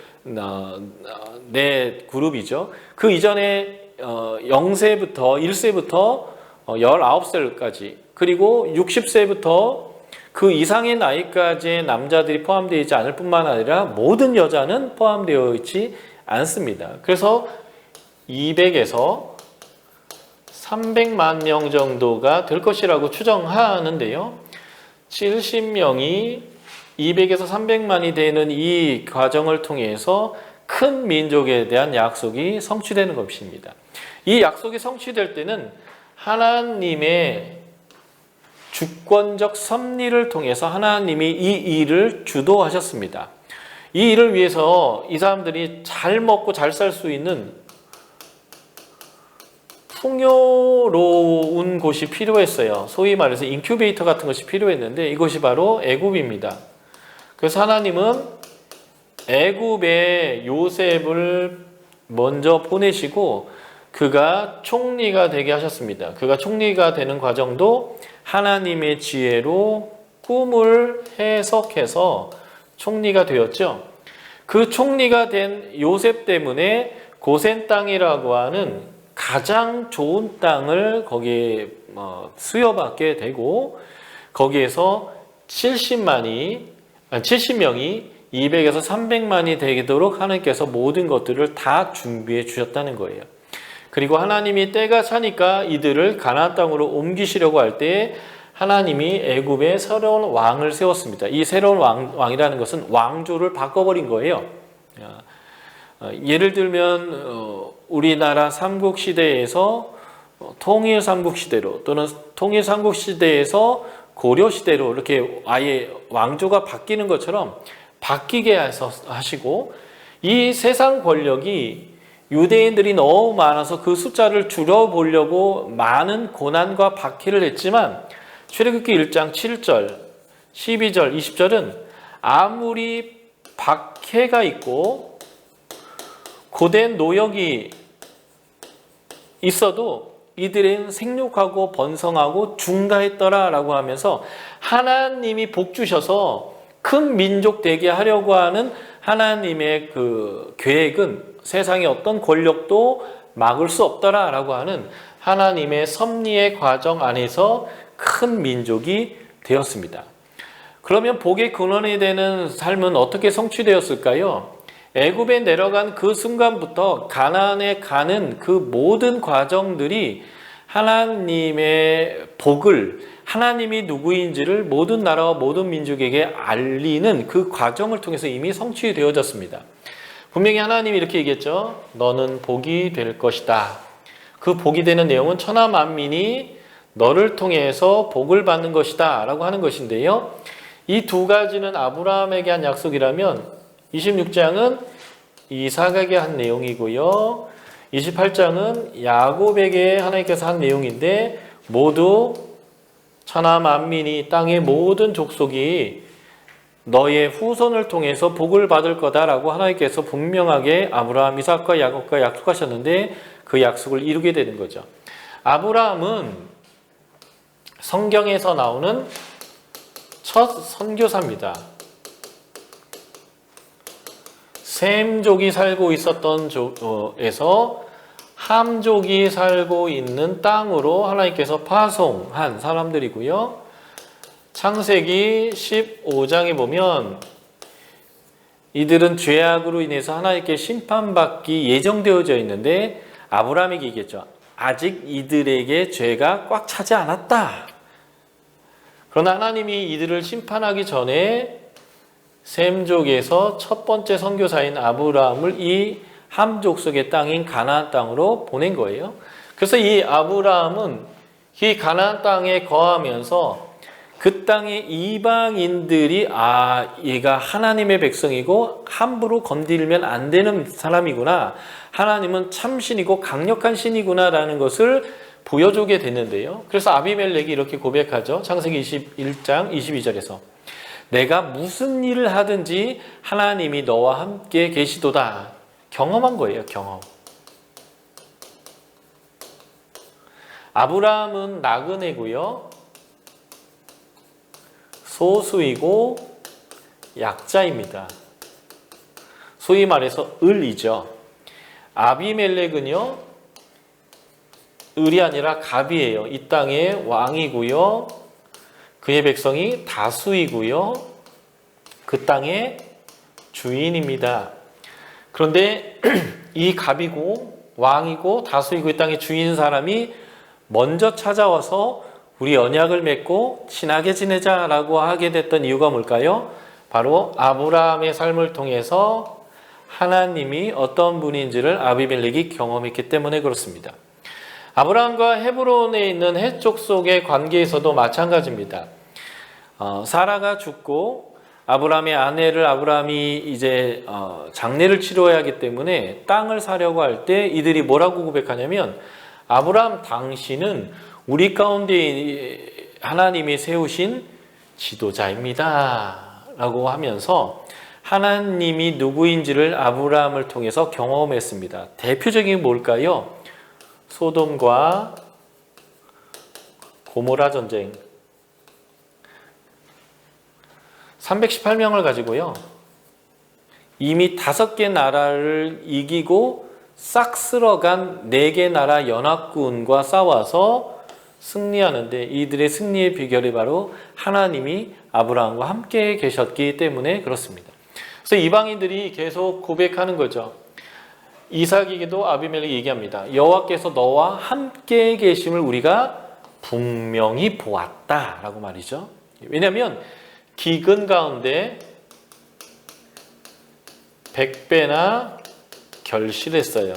네 그룹이죠. 그 이전에 0세부터 1세부터 19살까지, 그리고 60세부터 그 이상의 나이까지의 남자들이 포함되어 있지 않을 뿐만 아니라 모든 여자는 포함되어 있지 않습니다. 그래서 200에서 300만 명 정도가 될 것이라고 추정하는데요. 70명이 200에서 300만이 되는 이 과정을 통해서 큰 민족에 대한 약속이 성취되는 것입니다. 이 약속이 성취될 때는 하나님의 주권적 섭리를 통해서 하나님이 이 일을 주도하셨습니다. 이 일을 위해서 이 사람들이 잘 먹고 잘 살 수 있는 풍요로운 곳이 필요했어요. 소위 말해서 인큐베이터 같은 것이 필요했는데 이것이 바로 애굽입니다. 그래서 하나님은 애굽에 요셉을 먼저 보내시고 그가 총리가 되게 하셨습니다. 그가 총리가 되는 과정도 하나님의 지혜로 꿈을 해석해서 총리가 되었죠. 그 총리가 된 요셉 때문에 고센 땅이라고 하는 가장 좋은 땅을 거기에 수여받게 되고, 거기에서 70명이 200에서 300만이 되도록 하나님께서 모든 것들을 다 준비해 주셨다는 거예요. 그리고 하나님이 때가 차니까 이들을 가나안 땅으로 옮기시려고 할 때 하나님이 애굽에 새로운 왕을 세웠습니다. 이 새로운 왕이라는 것은 왕조를 바꿔버린 거예요. 예를 들면 우리나라 삼국시대에서 통일 삼국시대로, 또는 통일 삼국시대에서 고려시대로 이렇게 아예 왕조가 바뀌는 것처럼 바뀌게 하시고, 이 세상 권력이 유대인들이 너무 많아서 그 숫자를 줄여보려고 많은 고난과 박해를 했지만, 출애굽기 1장 7절, 12절, 20절은 아무리 박해가 있고 고된 노역이 있어도 이들은 생육하고 번성하고 중다했더라라고 하면서 하나님이 복 주셔서 큰 민족 되게 하려고 하는 하나님의 그 계획은 세상의 어떤 권력도 막을 수 없더라라고 하는 하나님의 섭리의 과정 안에서 큰 민족이 되었습니다. 그러면 복의 근원이 되는 삶은 어떻게 성취되었을까요? 애굽에 내려간 그 순간부터 가나안에 가는 그 모든 과정들이 하나님의 복을, 하나님이 누구인지를 모든 나라와 모든 민족에게 알리는 그 과정을 통해서 이미 성취되어졌습니다. 분명히 하나님이 이렇게 얘기했죠. 너는 복이 될 것이다. 그 복이 되는 내용은 천하 만민이 너를 통해서 복을 받는 것이다 라고 하는 것인데요. 이 두 가지는 아브라함에게 한 약속이라면 26장은 이삭에게 한 내용이고요. 28장은 야곱에게 하나님께서 한 내용인데 모두 천하 만민이 땅의 모든 족속이 너의 후손을 통해서 복을 받을 거다라고 하나님께서 분명하게 아브라함, 이삭과 야곱과 약속하셨는데 그 약속을 이루게 되는 거죠. 아브라함은 성경에서 나오는 첫 선교사입니다. 셈족이 살고 있었던 에서 함족이 살고 있는 땅으로 하나님께서 파송한 사람들이고요. 창세기 15장에 보면 이들은 죄악으로 인해서 하나님께 심판받기 예정되어져 있는데 아브라함에게 얘기했죠. 아직 이들에게 죄가 꽉 차지 않았다. 그러나 하나님이 이들을 심판하기 전에 셈족에서 첫 번째 선교사인 아브라함을 이 함족 속의 땅인 가나안 땅으로 보낸 거예요. 그래서 이 아브라함은 이 가나안 땅에 거하면서 그 땅의 이방인들이 얘가 하나님의 백성이고 함부로 건드리면 안 되는 사람이구나. 하나님은 참신이고 강력한 신이구나라는 것을 보여주게 됐는데요. 그래서 아비멜렉이 이렇게 고백하죠. 창세기 21장 22절에서 내가 무슨 일을 하든지 하나님이 너와 함께 계시도다. 경험한 거예요. 경험. 아브라함은 나그네고요. 소수이고 약자입니다. 소위 말해서 을이죠. 아비멜렉은요. 을이 아니라 갑이에요. 이 땅의 왕이고요. 그의 백성이 다수이고요. 그 땅의 주인입니다. 그런데 이 갑이고 왕이고 다수이고 이 땅의 주인 사람이 먼저 찾아와서 우리 언약을 맺고 친하게 지내자라고 하게 됐던 이유가 뭘까요? 바로 아브라함의 삶을 통해서 하나님이 어떤 분인지를 아비멜렉이 경험했기 때문에 그렇습니다. 아브라함과 헤브론에 있는 해족 속의 관계에서도 마찬가지입니다. 사라가 죽고 아브라함의 아내를 아브라함이 이제 장례를 치러야 하기 때문에 땅을 사려고 할 때 이들이 뭐라고 고백하냐면 아브라함 당신은 우리 가운데 하나님이 세우신 지도자입니다 라고 하면서 하나님이 누구인지를 아브라함을 통해서 경험했습니다. 대표적인 게 뭘까요? 소돔과 고모라 전쟁. 318명을 가지고요. 이미 5개 나라를 이기고 싹 쓸어간 4개 나라 연합군과 싸워서 승리하는데 이들의 승리의 비결이 바로 하나님이 아브라함과 함께 계셨기 때문에 그렇습니다. 그래서 이방인들이 계속 고백하는 거죠. 이삭에게도 아비멜렉이 얘기합니다. 여호와께서 너와 함께 계심을 우리가 분명히 보았다 라고 말이죠. 왜냐하면 기근 가운데 100배나 결실했어요.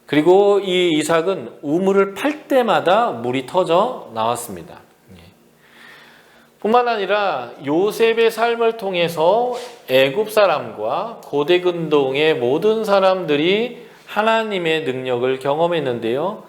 그리고 이 이삭은 우물을 팔 때마다 물이 터져 나왔습니다. 뿐만 아니라 요셉의 삶을 통해서 애굽 사람과 고대 근동의 모든 사람들이 하나님의 능력을 경험했는데요.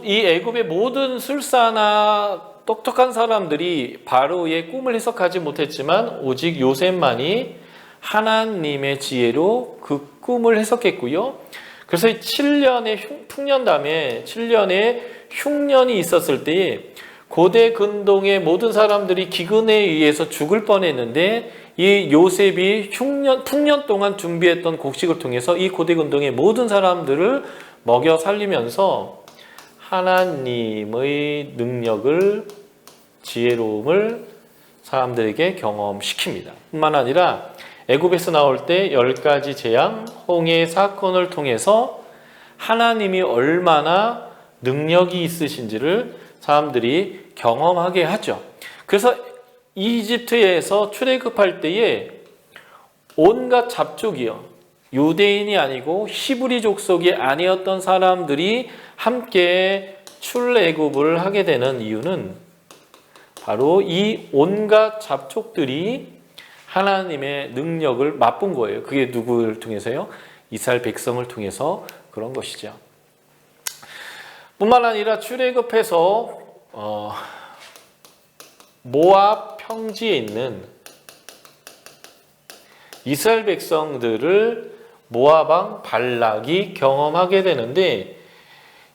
이 애굽의 모든 술사나 똑똑한 사람들이 바로의 꿈을 해석하지 못했지만 오직 요셉만이 하나님의 지혜로 그 꿈을 해석했고요. 그래서 7년의 풍년담에 7년의 흉년이 있었을 때 고대 근동의 모든 사람들이 기근에 의해서 죽을 뻔했는데 이 요셉이 풍년 동안 준비했던 곡식을 통해서 이 고대 근동의 모든 사람들을 먹여 살리면서 하나님의 능력을 지혜로움을 사람들에게 경험시킵니다. 뿐만 아니라 애굽에서 나올 때 10가지 재앙, 홍해 사건을 통해서 하나님이 얼마나 능력이 있으신지를 사람들이 경험하게 하죠. 그래서 이집트에서 출애굽할 때에 온갖 잡족이요, 유대인이 아니고 히브리 족속이 아니었던 사람들이 함께 출애굽을 하게 되는 이유는 바로 이 온갖 잡족들이 하나님의 능력을 맛본 거예요. 그게 누구를 통해서요? 이스라엘 백성을 통해서 그런 것이죠. 뿐만 아니라 출애굽해서 모압 평지에 있는 이스라엘 백성들을 모압 왕 발락이 경험하게 되는데,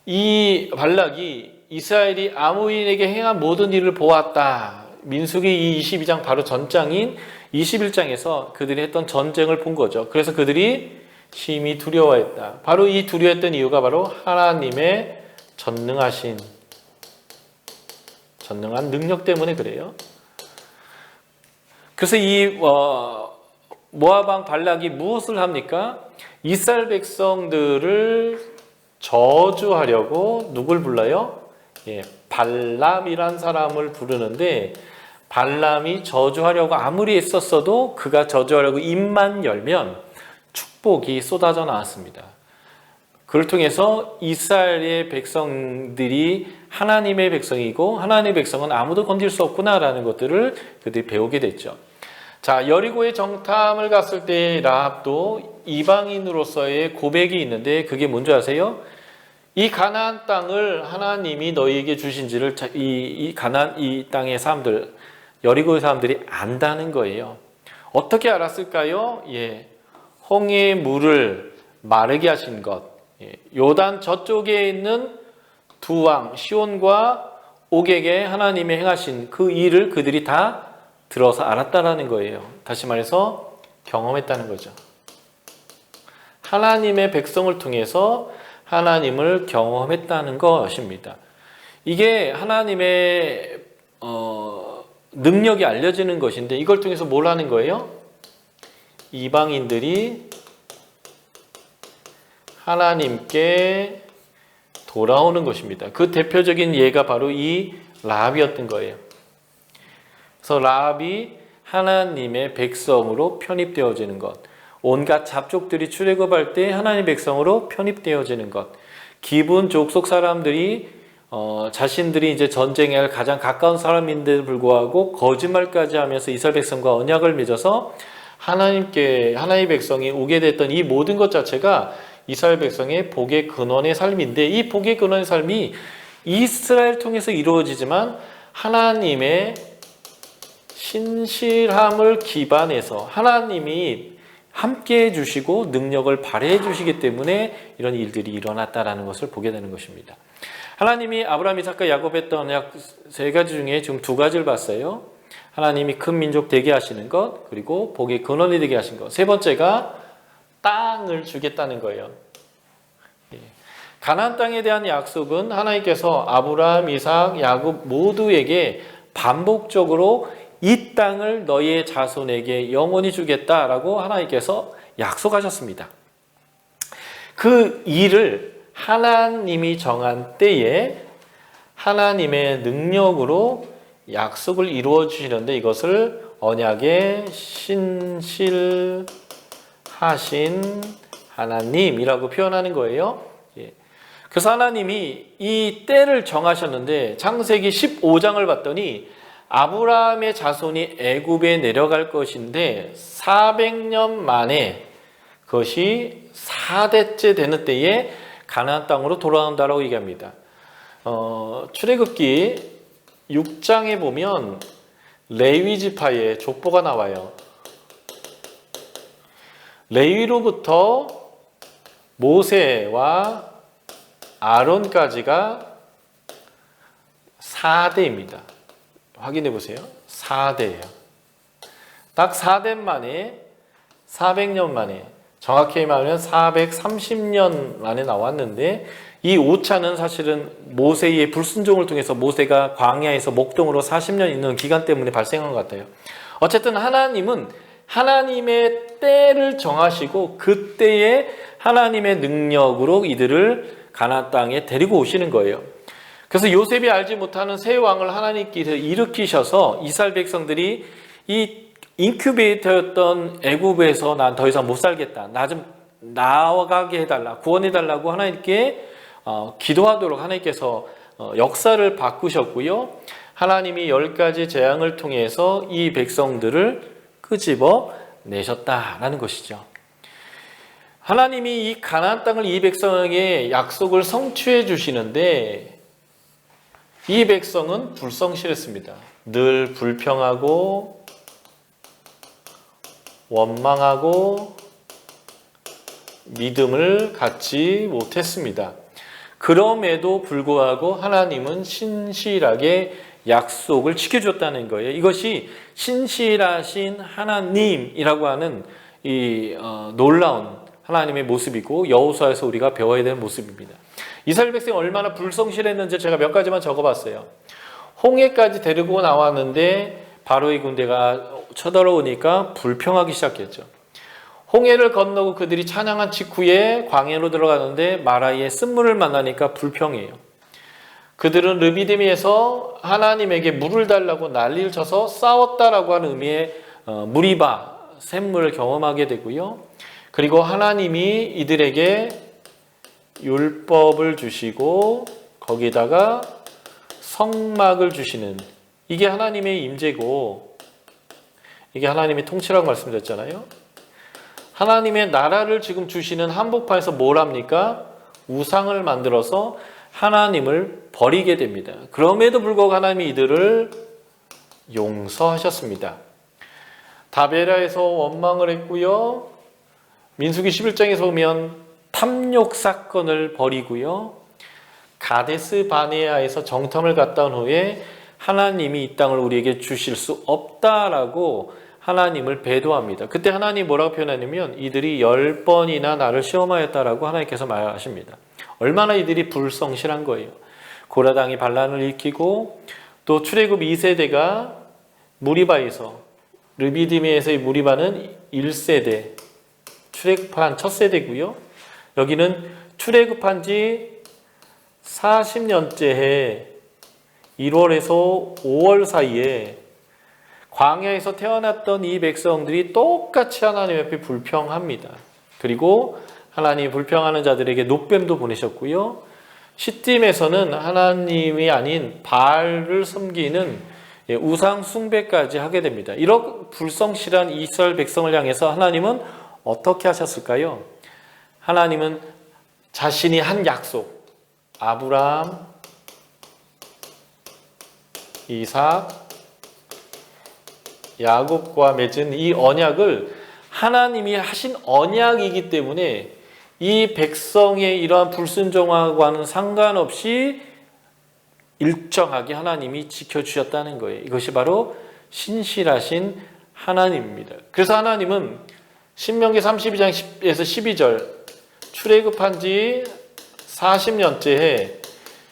이 발락이 이스라엘이 아모인에게 행한 모든 일을 보았다. 민수기 22장 바로 전장인 21장에서 그들이 했던 전쟁을 본 거죠. 그래서 그들이 심히 두려워했다. 바로 이 두려워했던 이유가 바로 하나님의 전능한 능력 때문에 그래요. 그래서 이 모압 왕 발락이 무엇을 합니까? 이스라엘 백성들을 저주하려고 누굴 불러요? 발람이란 사람을 부르는데, 발람이 저주하려고 아무리 애썼어도 그가 저주하려고 입만 열면 축복이 쏟아져 나왔습니다. 그를 통해서 이스라엘의 백성들이 하나님의 백성이고 하나님의 백성은 아무도 건들 수 없구나라는 것들을 그들이 배우게 됐죠. 자, 여리고의 정탐을 갔을 때 라합도 이방인으로서의 고백이 있는데, 그게 뭔지 아세요? 이 가나안 땅을 하나님이 너희에게 주신지를 이 땅의 사람들, 여리고의 사람들이 안다는 거예요. 어떻게 알았을까요? 홍해의 물을 마르게 하신 것, 요단 저쪽에 있는 두 왕 시온과 옥에게 하나님이 행하신 그 일을 그들이 다 들어서 알았다라는 거예요. 다시 말해서 경험했다는 거죠. 하나님의 백성을 통해서 하나님을 경험했다는 것입니다. 이게 하나님의 능력이 알려지는 것인데, 이걸 통해서 뭘 하는 거예요? 이방인들이 하나님께 돌아오는 것입니다. 그 대표적인 예가 바로 이 라합이었던 거예요. 그래서 라합이 하나님의 백성으로 편입되어지는 것, 온갖 잡족들이 출애굽할 때 하나님의 백성으로 편입되어지는 것, 기분 족속 사람들이 자신들이 이제 전쟁에 할 가장 가까운 사람인데도 불구하고 거짓말까지 하면서 이스라엘 백성과 언약을 맺어서 하나님의 백성이 오게 됐던 이 모든 것 자체가 이스라엘 백성의 복의 근원의 삶인데, 이 복의 근원의 삶이 이스라엘 통해서 이루어지지만 하나님의 신실함을 기반해서 하나님이 함께 해주시고 능력을 발휘해 주시기 때문에 이런 일들이 일어났다라는 것을 보게 되는 것입니다. 하나님이 아브라함, 이삭과 야곱 했던 약 3가지 중에 지금 2가지를 봤어요. 하나님이 큰 민족 되게 하시는 것, 그리고 복의 근원이 되게 하신 것. 3번째가 땅을 주겠다는 거예요. 가나안 땅에 대한 약속은 하나님께서 아브라함, 이삭, 야곱 모두에게 반복적으로 이 땅을 너희의 자손에게 영원히 주겠다라고 하나님께서 약속하셨습니다. 그 일을 하나님이 정한 때에 하나님의 능력으로 약속을 이루어 주시는데, 이것을 언약의 신실하신 하나님이라고 표현하는 거예요. 그래서 하나님이 이 때를 정하셨는데, 창세기 15장을 봤더니 아브라함의 자손이 애굽에 내려갈 것인데 400년 만에, 그것이 4대째 되는 때에 가나안 땅으로 돌아온다라고 얘기합니다. 출애굽기 6장에 보면 레위 지파의 족보가 나와요. 레위로부터 모세와 아론까지가 4대입니다. 확인해 보세요. 4대예요. 딱 4대 만에, 400년 만에, 정확히 말하면 430년 만에 나왔는데, 이 오차는 사실은 모세의 불순종을 통해서 모세가 광야에서 목동으로 40년 있는 기간 때문에 발생한 것 같아요. 어쨌든 하나님은 하나님의 때를 정하시고 그때에 하나님의 능력으로 이들을 가나안 땅에 데리고 오시는 거예요. 그래서 요셉이 알지 못하는 새 왕을 하나님께서 일으키셔서 이스라엘 백성들이 이 인큐베이터였던 애굽에서 난 더 이상 못 살겠다. 나 좀 나가게 해달라. 구원해달라고 하나님께 기도하도록 하나님께서 역사를 바꾸셨고요. 하나님이 10가지 재앙을 통해서 이 백성들을 끄집어 내셨다라는 것이죠. 하나님이 이 가나안 땅을 이 백성에게 약속을 성취해 주시는데 이 백성은 불성실했습니다. 늘 불평하고 원망하고 믿음을 갖지 못했습니다. 그럼에도 불구하고 하나님은 신실하게 약속을 지켜줬다는 거예요. 이것이 신실하신 하나님이라고 하는 이 놀라운 하나님의 모습이고 여호수아에서 우리가 배워야 되는 모습입니다. 이스라엘 백성이 얼마나 불성실했는지 제가 몇 가지만 적어봤어요. 홍해까지 데리고 나왔는데 바로의 군대가 쳐들어오니까 불평하기 시작했죠. 홍해를 건너고 그들이 찬양한 직후에 광야로 들어가는데 마라이의 쓴물을 만나니까 불평해요. 그들은 르비딤에서 하나님에게 물을 달라고 난리를 쳐서 싸웠다라고 하는 의미의 무리바, 샘물을 경험하게 되고요. 그리고 하나님이 이들에게 율법을 주시고 거기다가 성막을 주시는 이게 하나님의 임재고 이게 하나님의 통치라고 말씀드렸잖아요. 하나님의 나라를 지금 주시는 한복판에서 뭘 합니까? 우상을 만들어서 하나님을 버리게 됩니다. 그럼에도 불구하고 하나님이 이들을 용서하셨습니다. 다베라에서 원망을 했고요. 민수기 11장에서 보면 탐욕 사건을 벌이고요. 가데스 바네아에서 정탐을 갔다 온 후에 하나님이 이 땅을 우리에게 주실 수 없다라고 하나님을 배도합니다. 그때 하나님이 뭐라고 표현하냐면 이들이 10번이나 나를 시험하였다라고 하나님께서 말하십니다. 얼마나 이들이 불성실한 거예요. 고라당이 반란을 일으키고 또 출애굽 2세대가 무리바에서 르비딤에서의 무리바는 1세대 출애굽한 첫 세대고요. 여기는 출애굽한 지 40년째 해 1월에서 5월 사이에 광야에서 태어났던 이 백성들이 똑같이 하나님 앞에 불평합니다. 그리고 하나님이 불평하는 자들에게 노뱀도 보내셨고요. 시딤에서는 하나님이 아닌 바알을 섬기는 우상 숭배까지 하게 됩니다. 이런 불성실한 이스라엘 백성을 향해서 하나님은 어떻게 하셨을까요? 하나님은 자신이 한 약속, 아브라함, 이삭, 야곱과 맺은 이 언약을 하나님이 하신 언약이기 때문에 이 백성의 이러한 불순종하고는 상관없이 일정하게 하나님이 지켜주셨다는 거예요. 이것이 바로 신실하신 하나님입니다. 그래서 하나님은 신명기 32장 10에서 12절 출애굽한 지 40년째 해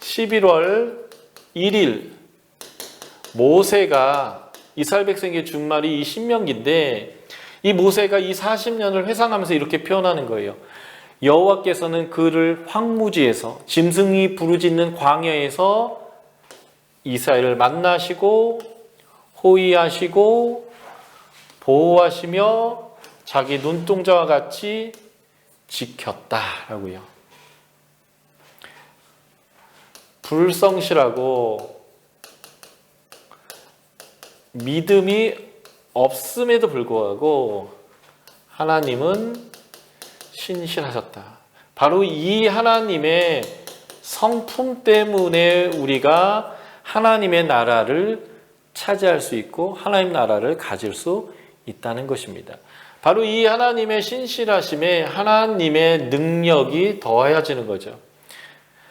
11월 1일 모세가 이스라엘 백성에게 준 말이 이 신명기인데 이 모세가 이 40년을 회상하면서 이렇게 표현하는 거예요. 여호와께서는 그를 황무지에서 짐승이 부르짖는 광야에서 이스라엘을 만나시고 호위하시고 보호하시며 자기 눈동자와 같이 지켰다라고요. 불성실하고 믿음이 없음에도 불구하고 하나님은 신실하셨다. 바로 이 하나님의 성품 때문에 우리가 하나님의 나라를 차지할 수 있고 하나님 나라를 가질 수 있다는 것입니다. 바로 이 하나님의 신실하심에 하나님의 능력이 더하여지는 거죠.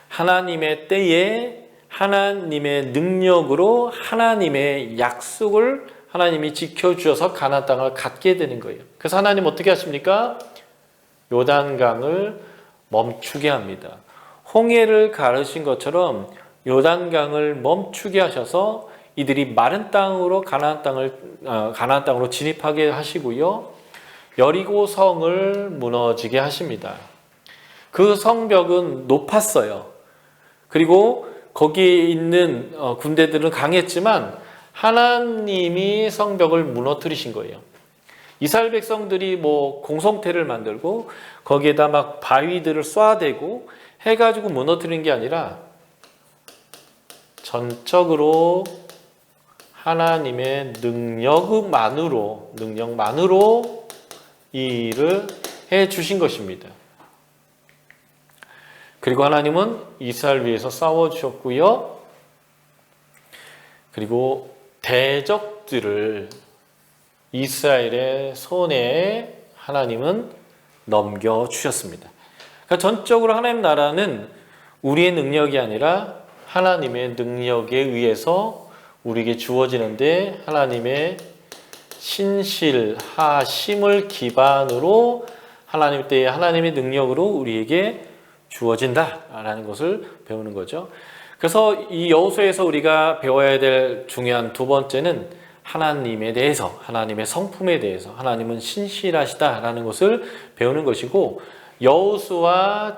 하나님의 때에 하나님의 능력으로 하나님의 약속을 하나님이 지켜주셔서 가나안 땅을 갖게 되는 거예요. 그래서 하나님 어떻게 하십니까? 요단강을 멈추게 합니다. 홍해를 가르신 것처럼 요단강을 멈추게 하셔서 이들이 마른 땅으로 가나안 땅으로 진입하게 하시고요. 여리고 성을 무너지게 하십니다. 그 성벽은 높았어요. 그리고 거기에 있는 군대들은 강했지만 하나님이 성벽을 무너뜨리신 거예요. 이스라엘 백성들이 뭐 공성태를 만들고 거기에다 막 바위들을 쏴대고 해가지고 무너뜨린 게 아니라 전적으로 하나님의 능력만으로 이 일을 해 주신 것입니다. 그리고 하나님은 이스라엘 위해서 싸워 주셨고요. 그리고 대적들을 이스라엘의 손에 하나님은 넘겨 주셨습니다. 그러니까 전적으로 하나님 나라는 우리의 능력이 아니라 하나님의 능력에 의해서 우리에게 주어지는데 하나님의 신실하심을 기반으로 하나님의 능력으로 우리에게 주어진다라는 것을 배우는 거죠. 그래서 이 여호수아에서 우리가 배워야 될 중요한 두 번째는 하나님에 대해서, 하나님의 성품에 대해서, 하나님은 신실하시다라는 것을 배우는 것이고, 여호수아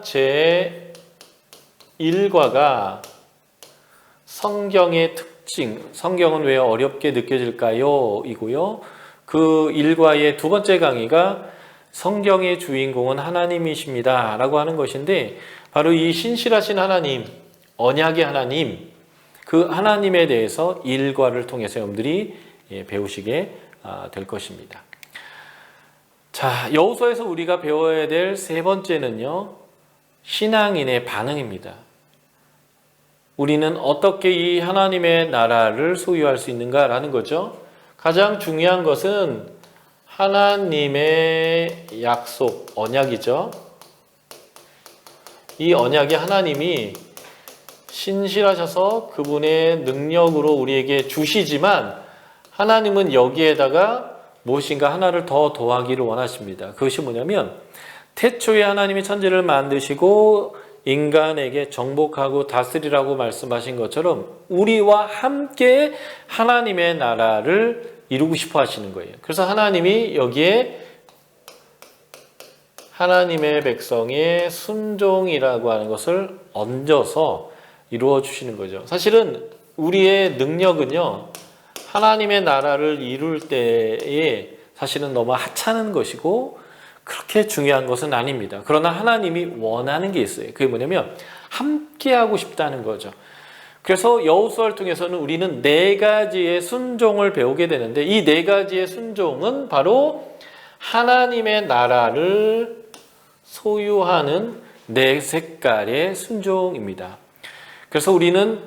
제1과가 성경의 특징, 성경은 왜 어렵게 느껴질까요? 이고요. 그 일과의 두 번째 강의가 성경의 주인공은 하나님이십니다 라고 하는 것인데, 바로 이 신실하신 하나님, 언약의 하나님, 그 하나님에 대해서 일과를 통해서 여러분들이 배우시게 될 것입니다. 자, 여호수아에서 우리가 배워야 될 세 번째는요, 신앙인의 반응입니다. 우리는 어떻게 이 하나님의 나라를 소유할 수 있는가라는 거죠. 가장 중요한 것은 하나님의 약속, 언약이죠. 이 언약이 하나님이 신실하셔서 그분의 능력으로 우리에게 주시지만 하나님은 여기에다가 무엇인가 하나를 더 더하기를 원하십니다. 그것이 뭐냐면 태초에 하나님이 천지를 만드시고 인간에게 정복하고 다스리라고 말씀하신 것처럼 우리와 함께 하나님의 나라를 이루고 싶어 하시는 거예요. 그래서 하나님이 여기에 하나님의 백성의 순종이라고 하는 것을 얹어서 이루어 주시는 거죠. 사실은 우리의 능력은요, 하나님의 나라를 이룰 때에 사실은 너무 하찮은 것이고 그렇게 중요한 것은 아닙니다. 그러나 하나님이 원하는 게 있어요. 그게 뭐냐면 함께 하고 싶다는 거죠. 그래서 여호수아를 통해서는 우리는 네 가지의 순종을 배우게 되는데, 이 네 가지의 순종은 바로 하나님의 나라를 소유하는 네 색깔의 순종입니다. 그래서 우리는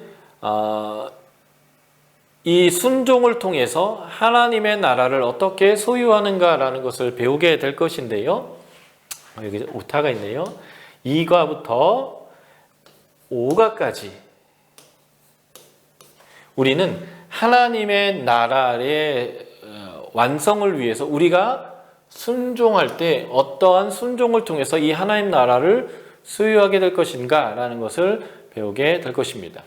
이 순종을 통해서 하나님의 나라를 어떻게 소유하는가라는 것을 배우게 될 것인데요. 여기 오타가 있네요. 2과부터 5과까지 우리는 하나님의 나라의 완성을 위해서 우리가 순종할 때 어떠한 순종을 통해서 이 하나님 나라를 소유하게 될 것인가라는 것을 배우게 될 것입니다.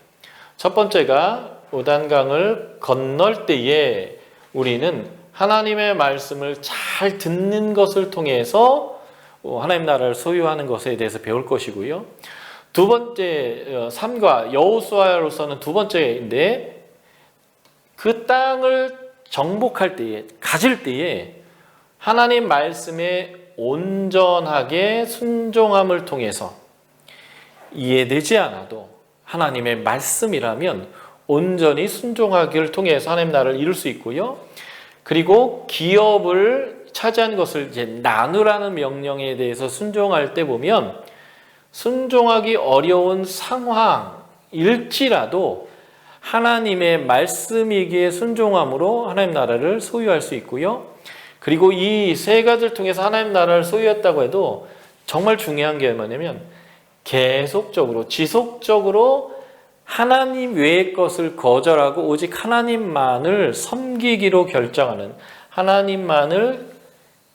첫 번째가 요단강을 건널 때에 우리는 하나님의 말씀을 잘 듣는 것을 통해서 하나님 나라를 소유하는 것에 대해서 배울 것이고요. 두 번째, 3과 여호수아로서는 두 번째인데, 그 땅을 정복할 때에, 가질 때에 하나님 말씀에 온전하게 순종함을 통해서 이해되지 않아도 하나님의 말씀이라면 온전히 순종하기를 통해서 하나님 나라를 이룰 수 있고요. 그리고 기업을 차지한 것을 이제 나누라는 명령에 대해서 순종할 때 보면 순종하기 어려운 상황일지라도 하나님의 말씀이기에 순종함으로 하나님 나라를 소유할 수 있고요. 그리고 이 세 가지를 통해서 하나님 나라를 소유했다고 해도 정말 중요한 게 뭐냐면 계속적으로, 지속적으로 하나님 외의 것을 거절하고 오직 하나님만을 섬기기로 결정하는, 하나님만을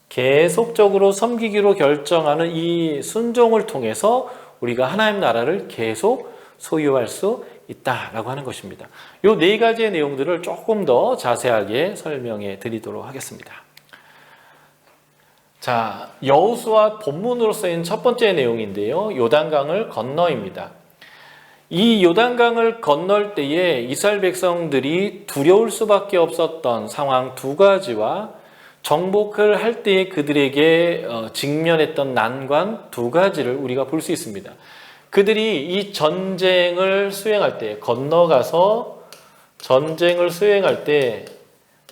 계속적으로 섬기기로 결정하는 이 순종을 통해서 우리가 하나님 나라를 계속 소유할 수 있다라고 하는 것입니다. 이 네 가지의 내용들을 조금 더 자세하게 설명해 드리도록 하겠습니다. 자, 여호수아 본문으로 쓰인 첫 번째 내용인데요. 요단강을 건너입니다. 이 요단강을 건널 때에 이스라엘 백성들이 두려울 수밖에 없었던 상황 두 가지와 정복을 할 때에 그들에게 직면했던 난관 두 가지를 우리가 볼 수 있습니다. 그들이 이 전쟁을 수행할 때, 건너가서 전쟁을 수행할 때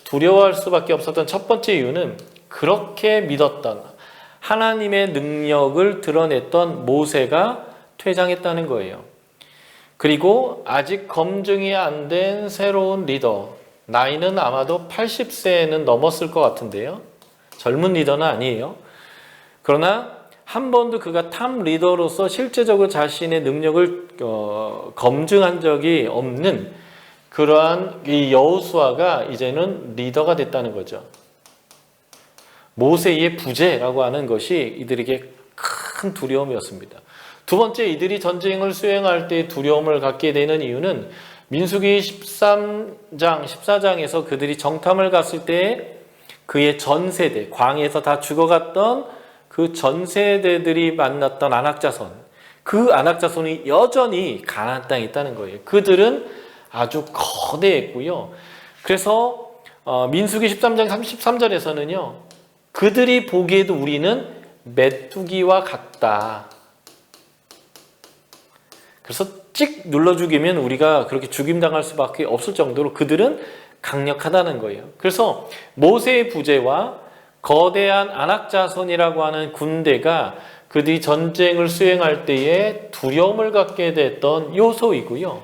두려워할 수밖에 없었던 첫 번째 이유는 그렇게 믿었던 하나님의 능력을 드러냈던 모세가 퇴장했다는 거예요. 그리고 아직 검증이 안 된 새로운 리더, 나이는 아마도 80세는 넘었을 것 같은데요. 젊은 리더는 아니에요. 그러나 한 번도 그가 탑 리더로서 실제적으로 자신의 능력을 검증한 적이 없는 그러한 이 여호수아가 이제는 리더가 됐다는 거죠. 모세의 부재라고 하는 것이 이들에게 큰 두려움이었습니다. 두 번째, 이들이 전쟁을 수행할 때 두려움을 갖게 되는 이유는 민수기 13장, 14장에서 그들이 정탐을 갔을 때 그의 전세대, 광야에서 다 죽어갔던 그 전세대들이 만났던 안악자손, 그 안악자손이 여전히 가나안 땅에 있다는 거예요. 그들은 아주 거대했고요. 그래서 민수기 13장 33절에서는요. 그들이 보기에도 우리는 메뚜기와 같다. 그래서 찍 눌러 죽이면 우리가 그렇게 죽임당할 수밖에 없을 정도로 그들은 강력하다는 거예요. 그래서 모세의 부재와 거대한 안악자손이라고 하는 군대가 그들이 전쟁을 수행할 때에 두려움을 갖게 됐던 요소이고요.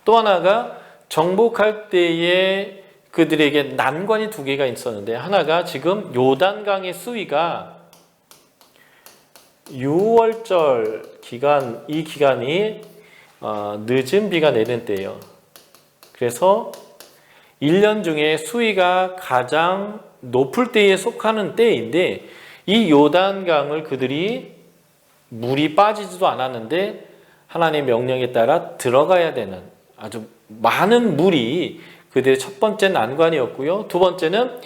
또 하나가 정복할 때에 그들에게 난관이 두 개가 있었는데, 하나가 지금 요단강의 수위가 6월절 기간, 이 기간이 늦은 비가 내리는 때예요. 그래서 1년 중에 수위가 가장 높을 때에 속하는 때인데, 이 요단강을 그들이 물이 빠지지도 않았는데 하나님의 명령에 따라 들어가야 되는 아주 많은 물이 그들의 첫 번째 난관이었고요. 두 번째는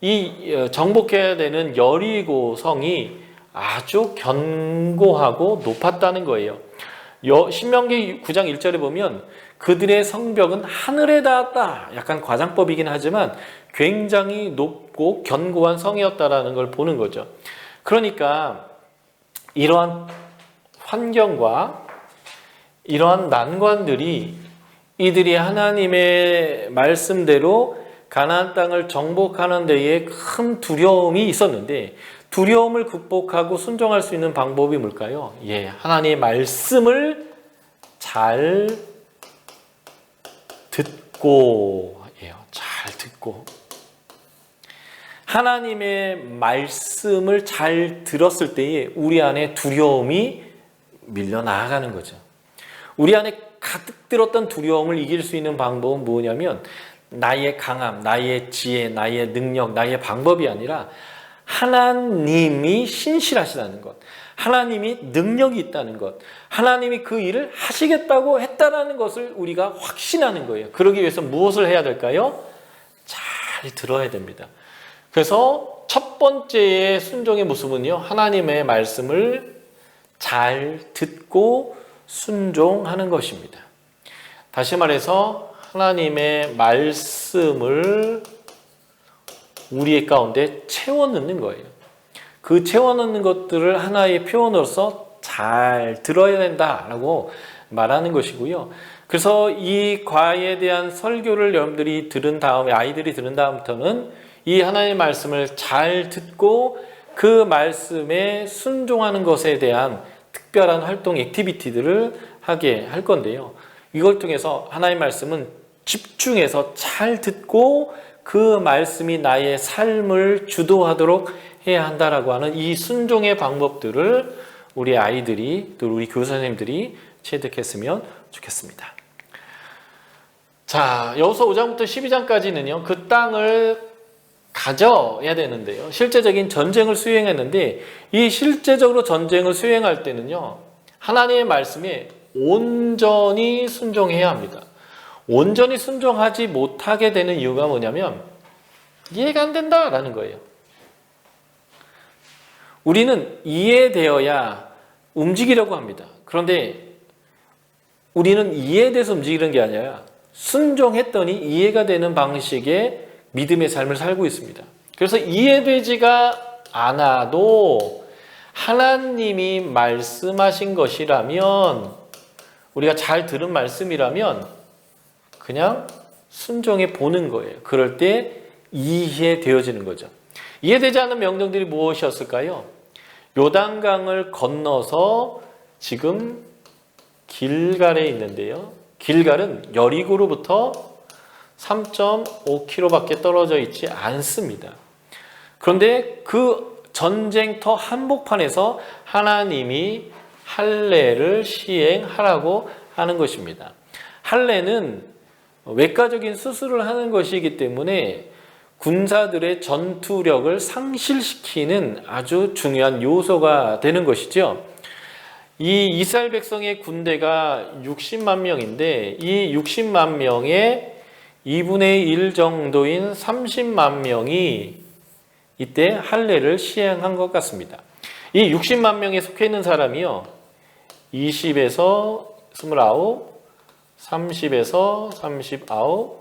이 정복해야 되는 여리고 성이 아주 견고하고 높았다는 거예요. 신명기 9장 1절에 보면 그들의 성벽은 하늘에 닿았다. 약간 과장법이긴 하지만 굉장히 높고 견고한 성이었다라는 걸 보는 거죠. 그러니까 이러한 환경과 이러한 난관들이 이들이 하나님의 말씀대로 가나안 땅을 정복하는 데에 큰 두려움이 있었는데, 두려움을 극복하고 순종할 수 있는 방법이 뭘까요? 하나님의 말씀을 잘 듣고, 잘 듣고. 하나님의 말씀을 잘 들었을 때에 우리 안에 두려움이 밀려 나아가는 거죠. 우리 안에 가득 들었던 두려움을 이길 수 있는 방법은 뭐냐면, 나의 강함, 나의 지혜, 나의 능력, 나의 방법이 아니라 하나님이 신실하시다는 것, 하나님이 능력이 있다는 것, 하나님이 그 일을 하시겠다고 했다는 것을 우리가 확신하는 거예요. 그러기 위해서 무엇을 해야 될까요? 잘 들어야 됩니다. 그래서 첫 번째의 순종의 모습은요, 하나님의 말씀을 잘 듣고 순종하는 것입니다. 다시 말해서 하나님의 말씀을 우리의 가운데 채워 넣는 거예요. 그 채워 넣는 것들을 하나의 표현으로서 잘 들어야 된다라고 말하는 것이고요. 그래서 이 과에 대한 설교를 여러분들이 들은 다음에, 아이들이 들은 다음부터는 이 하나님의 말씀을 잘 듣고 그 말씀에 순종하는 것에 대한 특별한 활동, 액티비티들을 하게 할 건데요. 이걸 통해서 하나님의 말씀은 집중해서 잘 듣고 그 말씀이 나의 삶을 주도하도록 해야 한다라고 하는 이 순종의 방법들을 우리 아이들이, 또 우리 교사 선생님들이 체득했으면 좋겠습니다. 자, 여호수아 5장부터 12장까지는요, 그 땅을 가져야 되는데요. 실제적인 전쟁을 수행했는데, 이 실제적으로 전쟁을 수행할 때는요, 하나님의 말씀에 온전히 순종해야 합니다. 온전히 순종하지 못하게 되는 이유가 뭐냐면 이해가 안 된다라는 거예요. 우리는 이해되어야 움직이려고 합니다. 그런데 우리는 이해돼서 움직이는 게 아니라 순종했더니 이해가 되는 방식의 믿음의 삶을 살고 있습니다. 그래서 이해되지가 않아도 하나님이 말씀하신 것이라면, 우리가 잘 들은 말씀이라면 그냥 순종해 보는 거예요. 그럴 때 이해되어지는 거죠. 이해되지 않는 명령들이 무엇이었을까요? 요단강을 건너서 지금 길갈에 있는데요. 길갈은 여리고로부터 3.5km밖에 떨어져 있지 않습니다. 그런데 그 전쟁터 한복판에서 하나님이 할례를 시행하라고 하는 것입니다. 할례는 외과적인 수술을 하는 것이기 때문에 군사들의 전투력을 상실시키는 아주 중요한 요소가 되는 것이죠. 이 이스라엘 백성의 군대가 60만 명인데 이 60만 명의 2분의 1 정도인 30만 명이 이때 할례를 시행한 것 같습니다. 이 60만 명에 속해 있는 사람이요, 20에서 29, 30에서 39,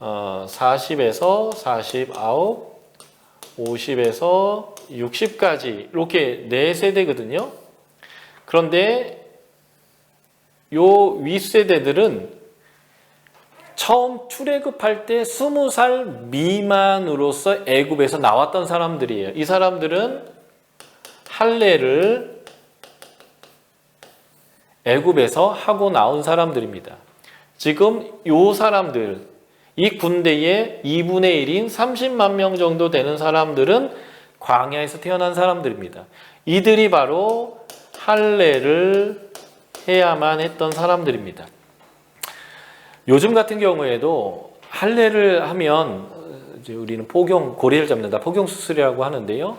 40에서 49, 50에서 60까지 이렇게 4세대거든요. 그런데 요 윗세대들은 처음 출애굽할 때 20살 미만으로서 애굽에서 나왔던 사람들이에요. 이 사람들은 할례를 애굽에서 하고 나온 사람들입니다. 지금 요 사람들, 이 군대의 2분의 1인 30만 명 정도 되는 사람들은 광야에서 태어난 사람들입니다. 이들이 바로 할례를 해야만 했던 사람들입니다. 요즘 같은 경우에도 할례를 하면 이제 우리는 고리를 잡는다, 포경 수술이라고 하는데요.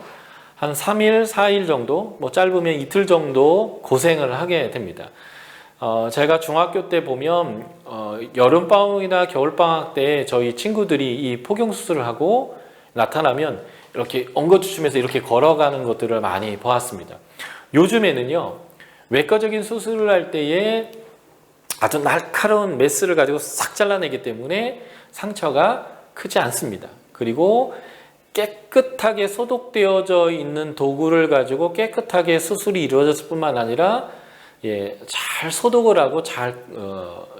한 3일, 4일 정도, 뭐 짧으면 이틀 정도 고생을 하게 됩니다. 제가 중학교 때 보면 여름방학이나 겨울방학 때 저희 친구들이 이 포경 수술을 하고 나타나면 이렇게 엉거주춤해서 이렇게 걸어가는 것들을 많이 보았습니다. 요즘에는요, 외과적인 수술을 할 때에 아주 날카로운 메스를 가지고 싹 잘라내기 때문에 상처가 크지 않습니다. 그리고 깨끗하게 소독되어져 있는 도구를 가지고 깨끗하게 수술이 이루어졌을 뿐만 아니라 잘 소독을 하고 잘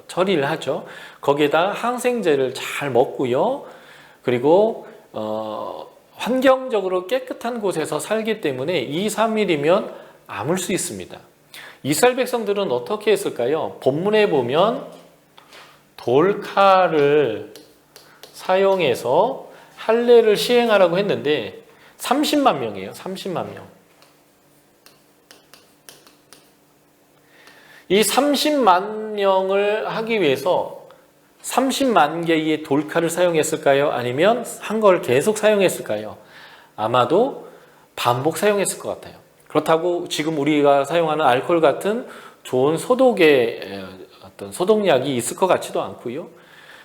처리를 하죠. 거기에다 항생제를 잘 먹고요. 그리고 환경적으로 깨끗한 곳에서 살기 때문에 2, 3일이면 아물 수 있습니다. 이스라엘 백성들은 어떻게 했을까요? 본문에 보면 돌칼을 사용해서 할례를 시행하라고 했는데 30만 명이에요. 30만 명. 이 30만 명을 하기 위해서 30만 개의 돌칼을 사용했을까요? 아니면 한 걸 계속 사용했을까요? 아마도 반복 사용했을 것 같아요. 그렇다고 지금 우리가 사용하는 알코올 같은 좋은 소독의 어떤 소독약이 있을 것 같지도 않고요.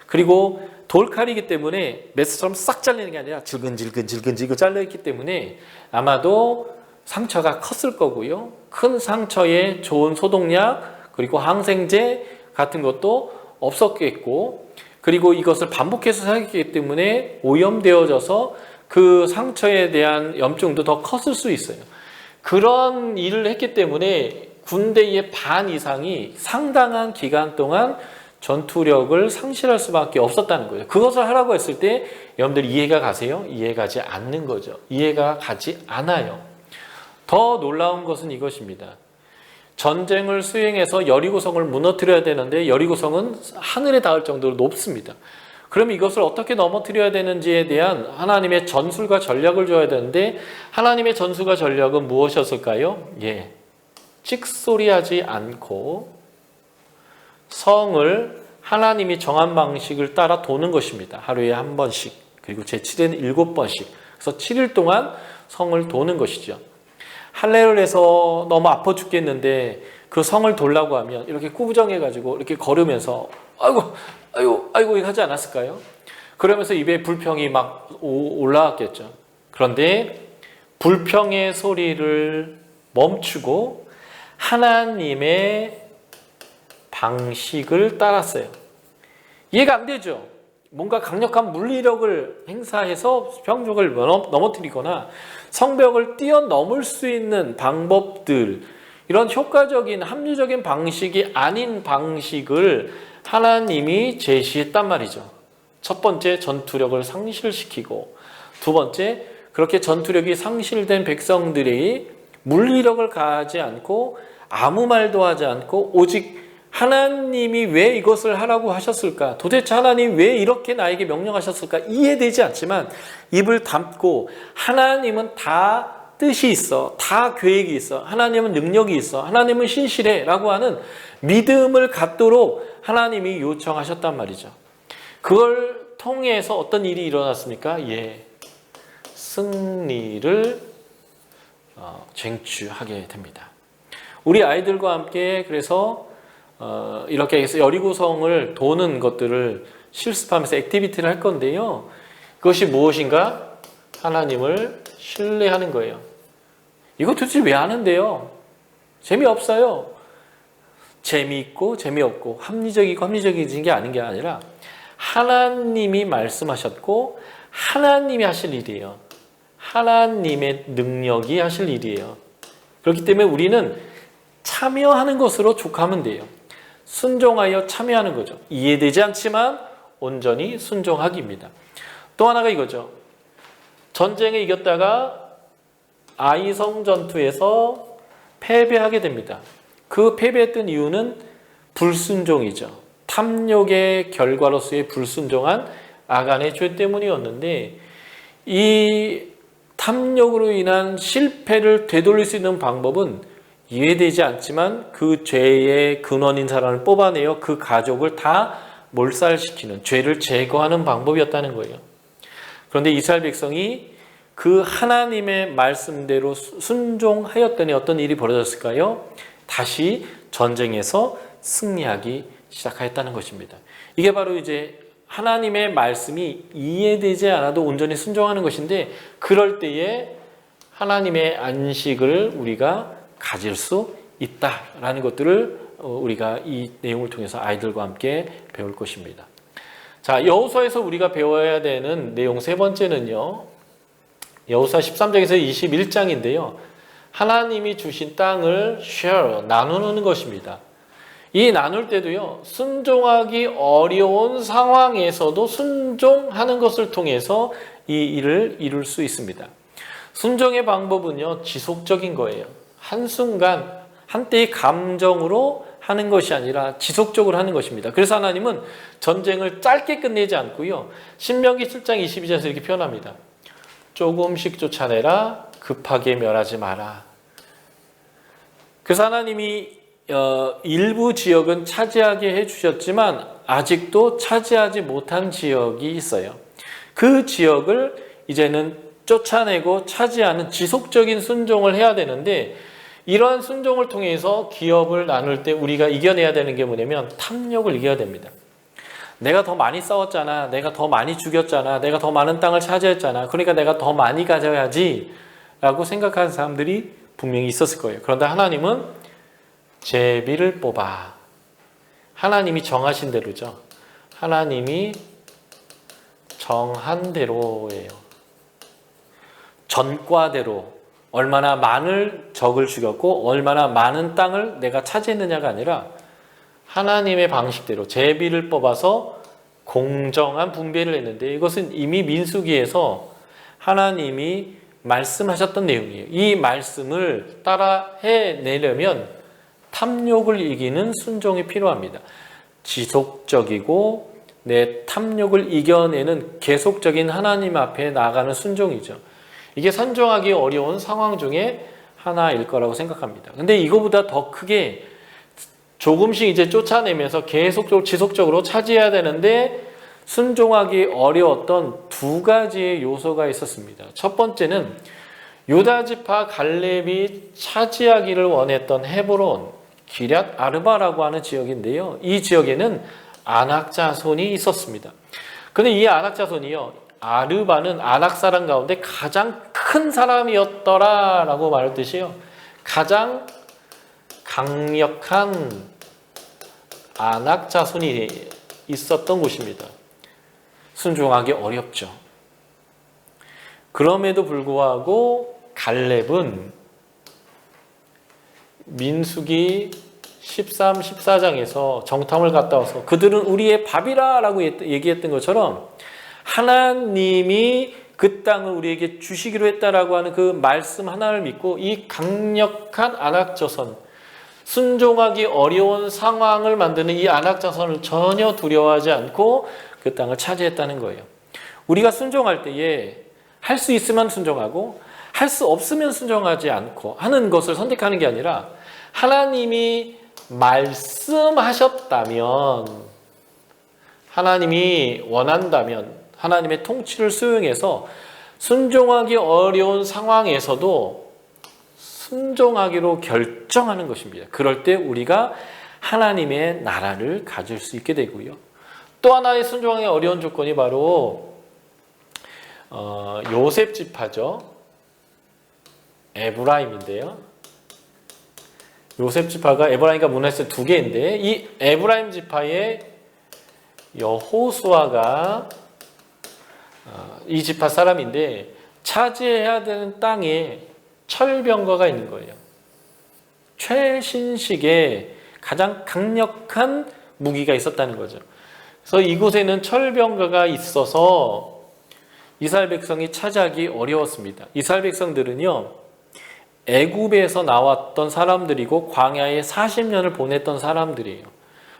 그리고 돌칼이기 때문에 메스처럼 싹 잘리는 게 아니라 질근질근 잘려있기 때문에 아마도 상처가 컸을 거고요. 큰 상처에 좋은 소독약 그리고 항생제 같은 것도 없었겠고, 그리고 이것을 반복해서 사용했기 때문에 오염되어져서 그 상처에 대한 염증도 더 컸을 수 있어요. 그런 일을 했기 때문에 군대의 반 이상이 상당한 기간 동안 전투력을 상실할 수밖에 없었다는 거예요. 그것을 하라고 했을 때 여러분들 이해가 가세요? 이해가지 않는 거죠. 이해가 가지 않아요. 더 놀라운 것은 이것입니다. 전쟁을 수행해서 여리고성을 무너뜨려야 되는데 여리고성은 하늘에 닿을 정도로 높습니다. 그럼 이것을 어떻게 넘어뜨려야 되는지에 대한 하나님의 전술과 전략을 줘야 되는데 하나님의 전술과 전략은 무엇이었을까요? 찍소리하지 않고 성을 하나님이 정한 방식을 따라 도는 것입니다. 하루에 한 번씩, 그리고 제7에는 7번씩. 그래서 7일 동안 성을 도는 것이죠. 할례를 해서 너무 아파 죽겠는데 그 성을 돌라고 하면 이렇게 꾸부정해가지고 이렇게 걸으면서 아이고 아이고 아이고 하지 않았을까요? 그러면서 입에 불평이 막 올라왔겠죠. 그런데 불평의 소리를 멈추고 하나님의 방식을 따랐어요. 이해가 안 되죠? 뭔가 강력한 물리력을 행사해서 병족을 넘어뜨리거나 성벽을 뛰어넘을 수 있는 방법들, 이런 효과적인 합리적인 방식이 아닌 방식을 하나님이 제시했단 말이죠. 첫 번째, 전투력을 상실시키고, 두 번째, 그렇게 전투력이 상실된 백성들이 물리력을 가하지 않고 아무 말도 하지 않고 오직 하나님이 왜 이것을 하라고 하셨을까? 도대체 하나님 왜 이렇게 나에게 명령하셨을까? 이해되지 않지만 입을 닫고 하나님은 다 뜻이 있어. 다 계획이 있어. 하나님은 능력이 있어. 하나님은 신실해. 라고 하는 믿음을 갖도록 하나님이 요청하셨단 말이죠. 그걸 통해서 어떤 일이 일어났습니까? 승리를 쟁취하게 됩니다. 우리 아이들과 함께 그래서 이렇게 해서 여리고성을 도는 것들을 실습하면서 액티비티를 할 건데요. 그것이 무엇인가? 하나님을 신뢰하는 거예요. 이거 도대체 왜 하는데요? 재미없어요. 재미있고 재미없고 합리적이고 합리적인 게 아닌 게 아니라 하나님이 말씀하셨고 하나님이 하실 일이에요. 하나님의 능력이 하실 일이에요. 그렇기 때문에 우리는 참여하는 것으로 족하면 돼요. 순종하여 참여하는 거죠. 이해되지 않지만 온전히 순종하기입니다. 또 하나가 이거죠. 전쟁에 이겼다가 아이성 전투에서 패배하게 됩니다. 그 패배했던 이유는 불순종이죠. 탐욕의 결과로서의 불순종한 아간의 죄 때문이었는데, 이 탐욕으로 인한 실패를 되돌릴 수 있는 방법은 이해되지 않지만 그 죄의 근원인 사람을 뽑아내어 그 가족을 다 몰살시키는, 죄를 제거하는 방법이었다는 거예요. 그런데 이스라엘 백성이 그 하나님의 말씀대로 순종하였더니 어떤 일이 벌어졌을까요? 다시 전쟁에서 승리하기 시작하였다는 것입니다. 이게 바로 이제 하나님의 말씀이 이해되지 않아도 온전히 순종하는 것인데, 그럴 때에 하나님의 안식을 우리가 가질 수 있다라는 것들을 우리가 이 내용을 통해서 아이들과 함께 배울 것입니다. 자, 여호수아에서 우리가 배워야 되는 내용 세 번째는요, 여호수아 13장에서 21장인데요. 하나님이 주신 땅을 share, 나누는 것입니다. 이 나눌 때도요, 순종하기 어려운 상황에서도 순종하는 것을 통해서 이 일을 이룰 수 있습니다. 순종의 방법은요, 지속적인 거예요. 한순간, 한때의 감정으로 하는 것이 아니라 지속적으로 하는 것입니다. 그래서 하나님은 전쟁을 짧게 끝내지 않고요, 신명기 7장 22절에서 이렇게 표현합니다. 조금씩 쫓아내라, 급하게 멸하지 마라. 그래서 하나님이 일부 지역은 차지하게 해주셨지만 아직도 차지하지 못한 지역이 있어요. 그 지역을 이제는 쫓아내고 차지하는 지속적인 순종을 해야 되는데, 이러한 순종을 통해서 기업을 나눌 때 우리가 이겨내야 되는 게 뭐냐면 탐욕을 이겨야 됩니다. 내가 더 많이 싸웠잖아. 내가 더 많이 죽였잖아. 내가 더 많은 땅을 차지했잖아. 그러니까 내가 더 많이 가져야지 라고 생각하는 사람들이 분명히 있었을 거예요. 그런데 하나님은 제비를 뽑아. 하나님이 정하신 대로죠. 하나님이 정한 대로예요. 전과대로 얼마나 많은 적을 죽였고 얼마나 많은 땅을 내가 차지했느냐가 아니라 하나님의 방식대로 제비를 뽑아서 공정한 분배를 했는데, 이것은 이미 민수기에서 하나님이 말씀하셨던 내용이에요. 이 말씀을 따라 해내려면 탐욕을 이기는 순종이 필요합니다. 지속적이고 내 탐욕을 이겨내는 계속적인 하나님 앞에 나아가는 순종이죠. 이게 선종하기 어려운 상황 중에 하나일 거라고 생각합니다. 근데 이거보다 더 크게 조금씩 이제 쫓아내면서 계속적으로 지속적으로 차지해야 되는데 순종하기 어려웠던 두 가지의 요소가 있었습니다. 첫 번째는 유다 지파 갈렙이 차지하기를 원했던 헤브론, 기럇 아르바라고 하는 지역인데요. 이 지역에는 아낙 자손이 있었습니다. 근데 이 아낙 자손이요, 아르바는 아낙 사람 가운데 가장 큰 사람이었더라라고 말했듯이요, 가장 강력한 아낙 자손이 있었던 곳입니다. 순종하기 어렵죠. 그럼에도 불구하고 갈렙은 민수기 13, 14장에서 정탐을 갔다 와서 그들은 우리의 밥이라 라고 얘기했던 것처럼 하나님이 그 땅을 우리에게 주시기로 했다라고 하는 그 말씀 하나를 믿고 이 강력한 아낙자손, 순종하기 어려운 상황을 만드는 이 아낙자손을 전혀 두려워하지 않고 그 땅을 차지했다는 거예요. 우리가 순종할 때에 할 수 있으면 순종하고 할 수 없으면 순종하지 않고 하는 것을 선택하는 게 아니라 하나님이 말씀하셨다면, 하나님이 원한다면 하나님의 통치를 수용해서 순종하기 어려운 상황에서도 순종하기로 결정하는 것입니다. 그럴 때 우리가 하나님의 나라를 가질 수 있게 되고요. 또 하나의 순종하기 어려운 조건이 바로 요셉 지파죠. 에브라임인데요. 요셉 지파가 에브라임과 므낫세 두 개인데, 이 에브라임 지파의 여호수아가 이 지파 사람인데 차지해야 되는 땅에 철병거가 있는 거예요. 최신식의 가장 강력한 무기가 있었다는 거죠. 그래서 이곳에는 철병거가 있어서 이스라엘 백성이 차지하기 어려웠습니다. 이스라엘 백성들은요, 애굽에서 나왔던 사람들이고 광야에 40년을 보냈던 사람들이에요.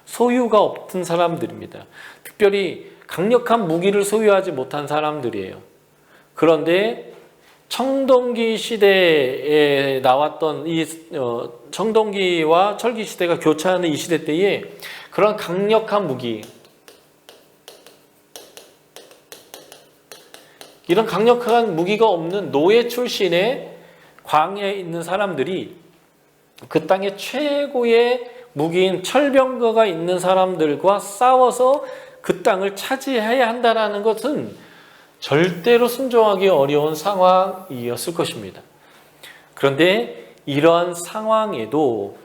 소유가 없던 사람들입니다. 특별히 강력한 무기를 소유하지 못한 사람들이에요. 그런데 청동기 시대에 나왔던 이 청동기와 철기 시대가 교차하는 이 시대 때에 그런 강력한 무기, 이런 강력한 무기가 없는 노예 출신의 광야에 있는 사람들이 그 땅의 최고의 무기인 철병거가 있는 사람들과 싸워서 그 땅을 차지해야 한다는 것은 절대로 순종하기 어려운 상황이었을 것입니다. 그런데 이러한 상황에도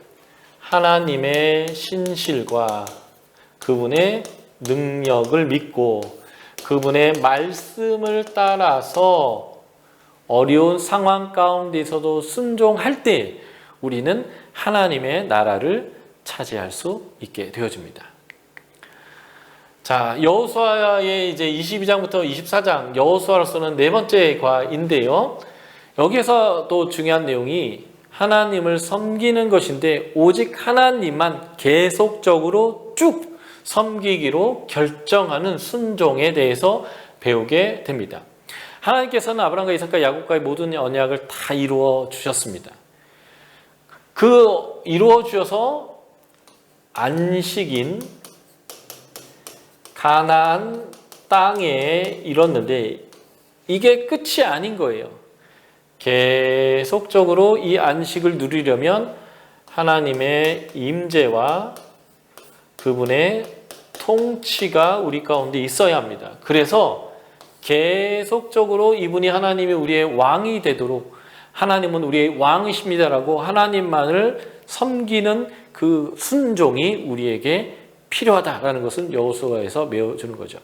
하나님의 신실과 그분의 능력을 믿고 그분의 말씀을 따라서 어려운 상황 가운데서도 순종할 때 우리는 하나님의 나라를 차지할 수 있게 되어집니다. 자, 여호수아의 이제 22장부터 24장, 여호수아로서는 네 번째 과인데요. 여기에서 또 중요한 내용이 하나님을 섬기는 것인데 오직 하나님만 계속적으로 쭉 섬기기로 결정하는 순종에 대해서 배우게 됩니다. 하나님께서는 아브라함과 이삭과 야곱과의 모든 언약을 다 이루어 주셨습니다. 그 이루어 주셔서 안식인 가나안 땅에 이뤘는데 이게 끝이 아닌 거예요. 계속적으로 이 안식을 누리려면 하나님의 임재와 그분의 통치가 우리 가운데 있어야 합니다. 그래서 계속적으로 이분이 하나님이 우리의 왕이 되도록, 하나님은 우리의 왕이십니다라고 하나님만을 섬기는 그 순종이 우리에게 필요하다라는 것은 여호수아에서 배워주는 거죠.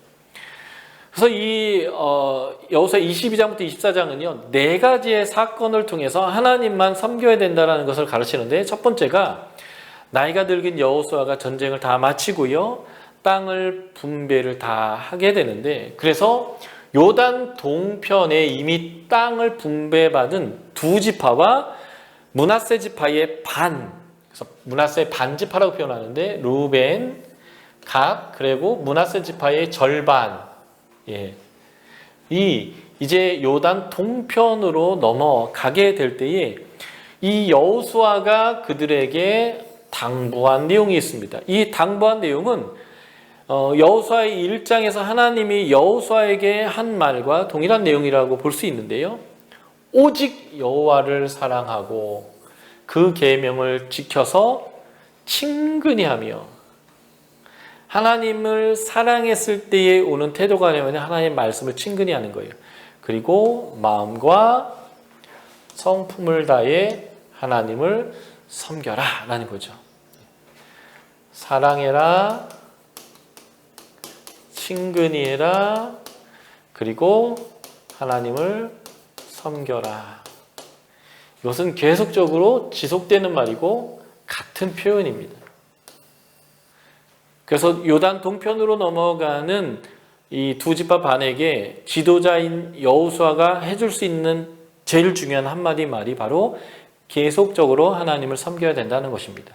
그래서 이 여호수아 22장부터 24장은요, 네 가지의 사건을 통해서 하나님만 섬겨야 된다는 것을 가르치는데, 첫 번째가 나이가 들긴 여호수아가 전쟁을 다 마치고요, 땅을 분배를 다 하게 되는데, 그래서 요단 동편에 이미 땅을 분배받은 두 지파와 므낫세 지파의 반, 그래서 므낫세 반지파라고 표현하는데 루벤, 갓, 그리고 므낫세 지파의 절반, 이제 요단 동편으로 넘어가게 될 때에 이 여호수아가 그들에게 당부한 내용이 있습니다. 이 당부한 내용은 여호수아의 1장에서 하나님이 여호수아에게 한 말과 동일한 내용이라고 볼 수 있는데요. 오직 여호와를 사랑하고 그 계명을 지켜서 친근히 하며 하나님을 사랑했을 때에 오는 태도가 되면 하나님의 말씀을 친근히 하는 거예요. 그리고 마음과 성품을 다해 하나님을 섬겨라 라는 거죠. 사랑해라, 친근히 해라, 그리고 하나님을 섬겨라. 이것은 계속적으로 지속되는 말이고 같은 표현입니다. 그래서 요단 동편으로 넘어가는 이 두 지파 반에게 지도자인 여호수아가 해줄 수 있는 제일 중요한 한마디 말이 바로 계속적으로 하나님을 섬겨야 된다는 것입니다.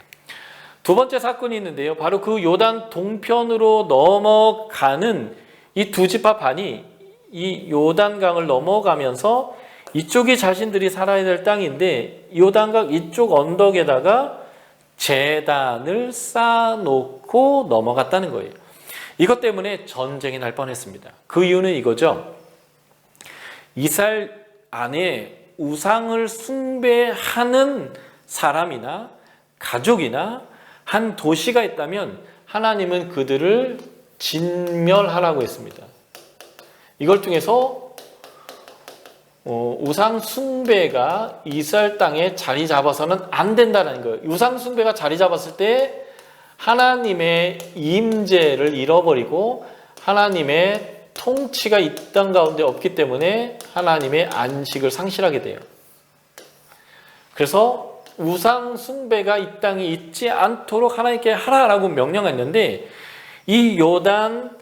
두 번째 사건이 있는데요. 바로 그 요단 동편으로 넘어가는 이 두 지파 반이 이 요단강을 넘어가면서 이쪽이 자신들이 살아야 될 땅인데 요단강 이쪽 언덕에다가 제단을 쌓아놓고 넘어갔다는 거예요. 이것 때문에 전쟁이 날 뻔했습니다. 그 이유는 이거죠. 이스라엘 안에 우상을 숭배하는 사람이나 가족이나 한 도시가 있다면 하나님은 그들을 진멸하라고 했습니다. 이걸 통해서 우상 숭배가 이스라엘 땅에 자리 잡아서는 안 된다는 거예요. 우상 숭배가 자리 잡았을 때 하나님의 임재를 잃어버리고 하나님의 통치가 이 땅 가운데 없기 때문에 하나님의 안식을 상실하게 돼요. 그래서 우상 숭배가 이 땅에 있지 않도록 하나님께 하라라고 명령했는데 이 요단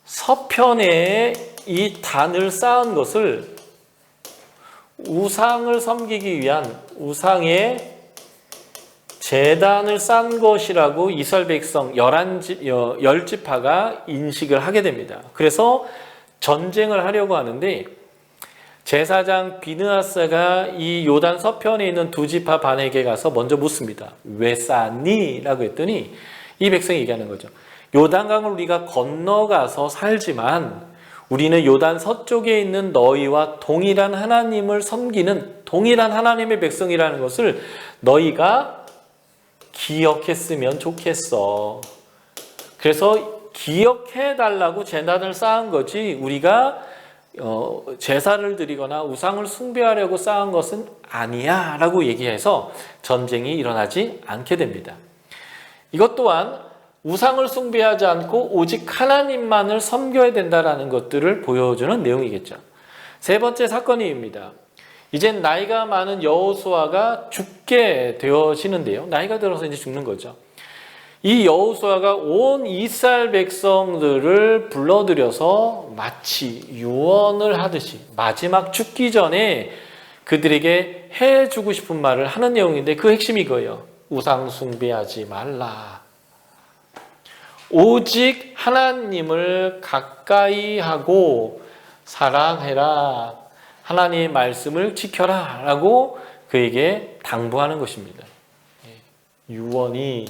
서편에 이 단을 쌓은 것을 우상을 섬기기 위한 우상의 제단을 쌓은 것이라고 이스라엘 백성 10지파가 인식을 하게 됩니다. 그래서 전쟁을 하려고 하는데 제사장 비느하스가 이 요단 서편에 있는 두 지파 반에게 가서 먼저 묻습니다. 왜 쌓니? 라고 했더니 이 백성이 얘기하는 거죠. 요단강을 우리가 건너가서 살지만 우리는 요단 서쪽에 있는 너희와 동일한 하나님을 섬기는 동일한 하나님의 백성이라는 것을 너희가 기억했으면 좋겠어. 그래서 기억해달라고 제단을 쌓은 거지 우리가 제사를 드리거나 우상을 숭배하려고 쌓은 것은 아니야 라고 얘기해서 전쟁이 일어나지 않게 됩니다. 이것 또한 우상을 숭배하지 않고 오직 하나님만을 섬겨야 된다는 것들을 보여주는 내용이겠죠. 세 번째 사건입니다. 이젠 나이가 많은 여호수아가 죽게 되어지는데요. 나이가 들어서 이제 죽는 거죠. 이 여호수아가 온 이스라엘 백성들을 불러들여서 마치 유언을 하듯이 마지막 죽기 전에 그들에게 해주고 싶은 말을 하는 내용인데 그 핵심이 이거예요. 우상 숭배하지 말라. 오직 하나님을 가까이 하고 사랑해라. 하나님의 말씀을 지켜라 라고 그에게 당부하는 것입니다. 유언이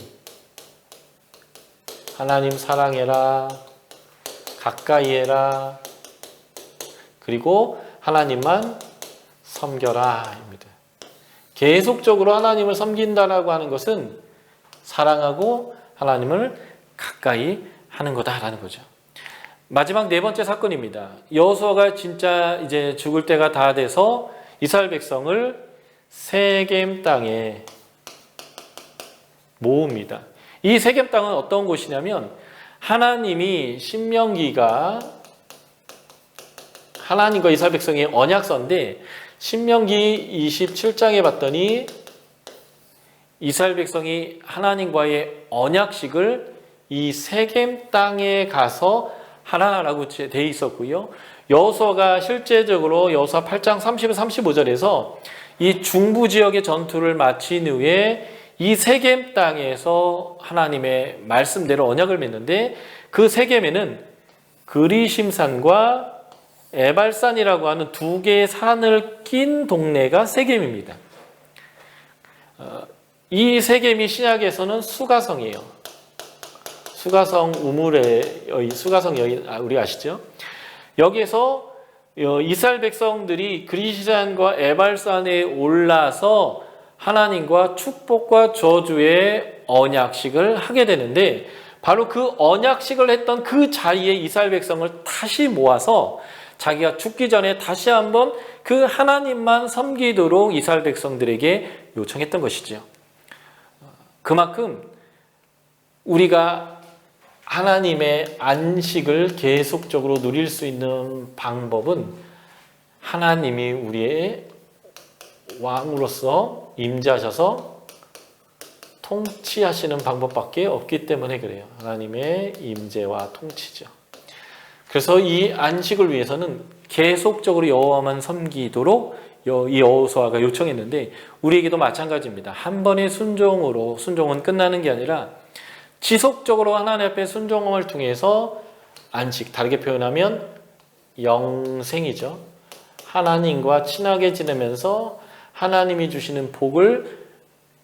하나님 사랑해라, 가까이 해라, 그리고 하나님만 섬겨라 입니다. 계속적으로 하나님을 섬긴다라고 하는 것은 사랑하고 하나님을 가까이 하는 거다라는 거죠. 마지막 네 번째 사건입니다. 여호수아가 진짜 이제 죽을 때가 다 돼서 이스라엘 백성을 세겜 땅에 모읍니다. 이 세겜 땅은 어떤 곳이냐면 하나님이 신명기가 하나님과 이스라엘 백성의 언약서인데 신명기 27장에 봤더니 이스라엘 백성이 하나님과의 언약식을 이 세겜 땅에 가서 하라라고 되어 있었고요. 여호수아가 실제적으로 여호수아 8장 30, 35절에서 이 중부 지역의 전투를 마친 후에 이 세겜 땅에서 하나님의 말씀대로 언약을 맺는데 그 세겜에는 그리심산과 에발산이라고 하는 두 개의 산을 낀 동네가 세겜입니다. 이 세겜이 신약에서는 수가성이에요. 수가성 우물의 수가성 여인 우리 아시죠? 여기에서 이스라엘 백성들이 그리시산과 에발산에 올라서 하나님과 축복과 저주의 언약식을 하게 되는데, 바로 그 언약식을 했던 그 자리에 이스라엘 백성을 다시 모아서 자기가 죽기 전에 다시 한번 그 하나님만 섬기도록 이스라엘 백성들에게 요청했던 것이죠. 그만큼 우리가 하나님의 안식을 계속적으로 누릴 수 있는 방법은 하나님이 우리의 왕으로서 임재하셔서 통치하시는 방법밖에 없기 때문에 그래요. 하나님의 임재와 통치죠. 그래서 이 안식을 위해서는 계속적으로 여호와만 섬기도록 이 여호수아가 요청했는데, 우리에게도 마찬가지입니다. 한 번의 순종으로 순종은 끝나는 게 아니라 지속적으로 하나님 앞에 순종함을 통해서 안식, 다르게 표현하면 영생이죠. 하나님과 친하게 지내면서 하나님이 주시는 복을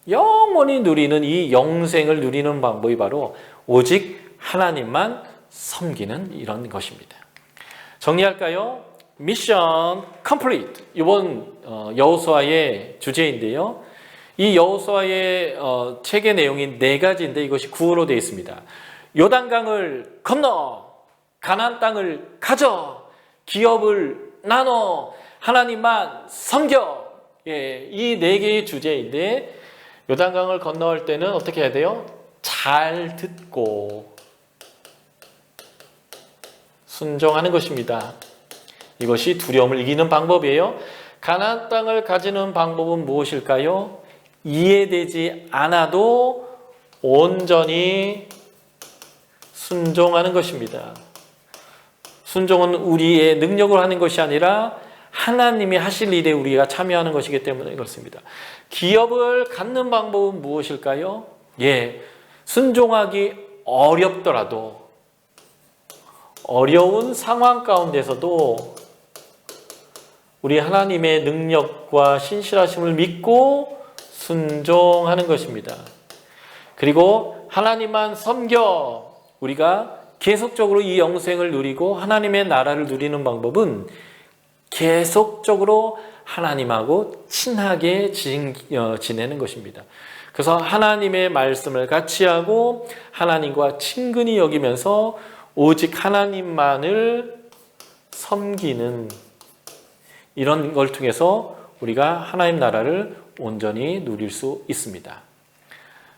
영원히 누리는 이 영생을 누리는 방법이 바로 오직 하나님만 섬기는 이런 것입니다. 정리할까요? 미션 컴플리트. 이번 여호수아의 주제인데요. 이 여호수아의 책의 내용이 4가지인데 이것이 구어로 되어 있습니다. 요단강을 건너, 가나안 땅을 가져, 기업을 나눠, 하나님만 섬겨. 예, 이 4개의 주제인데, 요단강을 건너올 때는 어떻게 해야 돼요? 잘 듣고 순종하는 것입니다. 이것이 두려움을 이기는 방법이에요. 가나안 땅을 가지는 방법은 무엇일까요? 이해되지 않아도 온전히 순종하는 것입니다. 순종은 우리의 능력으로 하는 것이 아니라 하나님이 하실 일에 우리가 참여하는 것이기 때문에 그렇습니다. 기업을 갖는 방법은 무엇일까요? 예, 순종하기 어렵더라도, 어려운 상황 가운데서도 우리 하나님의 능력과 신실하심을 믿고 순종하는 것입니다. 그리고 하나님만 섬겨 우리가 계속적으로 이 영생을 누리고 하나님의 나라를 누리는 방법은 계속적으로 하나님하고 친하게 지내는 것입니다. 그래서 하나님의 말씀을 같이 하고 하나님과 친근히 여기면서 오직 하나님만을 섬기는 이런 걸 통해서 우리가 하나님 나라를 온전히 누릴 수 있습니다.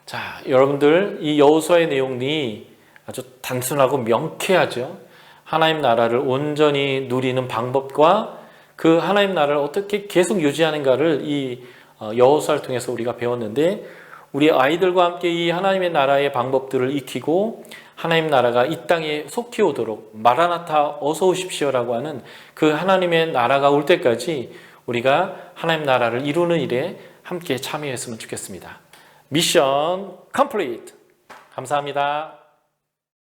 자, 여러분들, 이 여호수아의 내용이 아주 단순하고 명쾌하죠. 하나님 나라를 온전히 누리는 방법과 그 하나님 나라를 어떻게 계속 유지하는가를 이 여호수아를 통해서 우리가 배웠는데, 우리 아이들과 함께 이 하나님의 나라의 방법들을 익히고 하나님 나라가 이 땅에 속히 오도록, 마라나타 어서 오십시오라고 하는 그 하나님의 나라가 올 때까지 우리가 하나님 나라를 이루는 일에 함께 참여했으면 좋겠습니다. 미션 컴플리트. 감사합니다.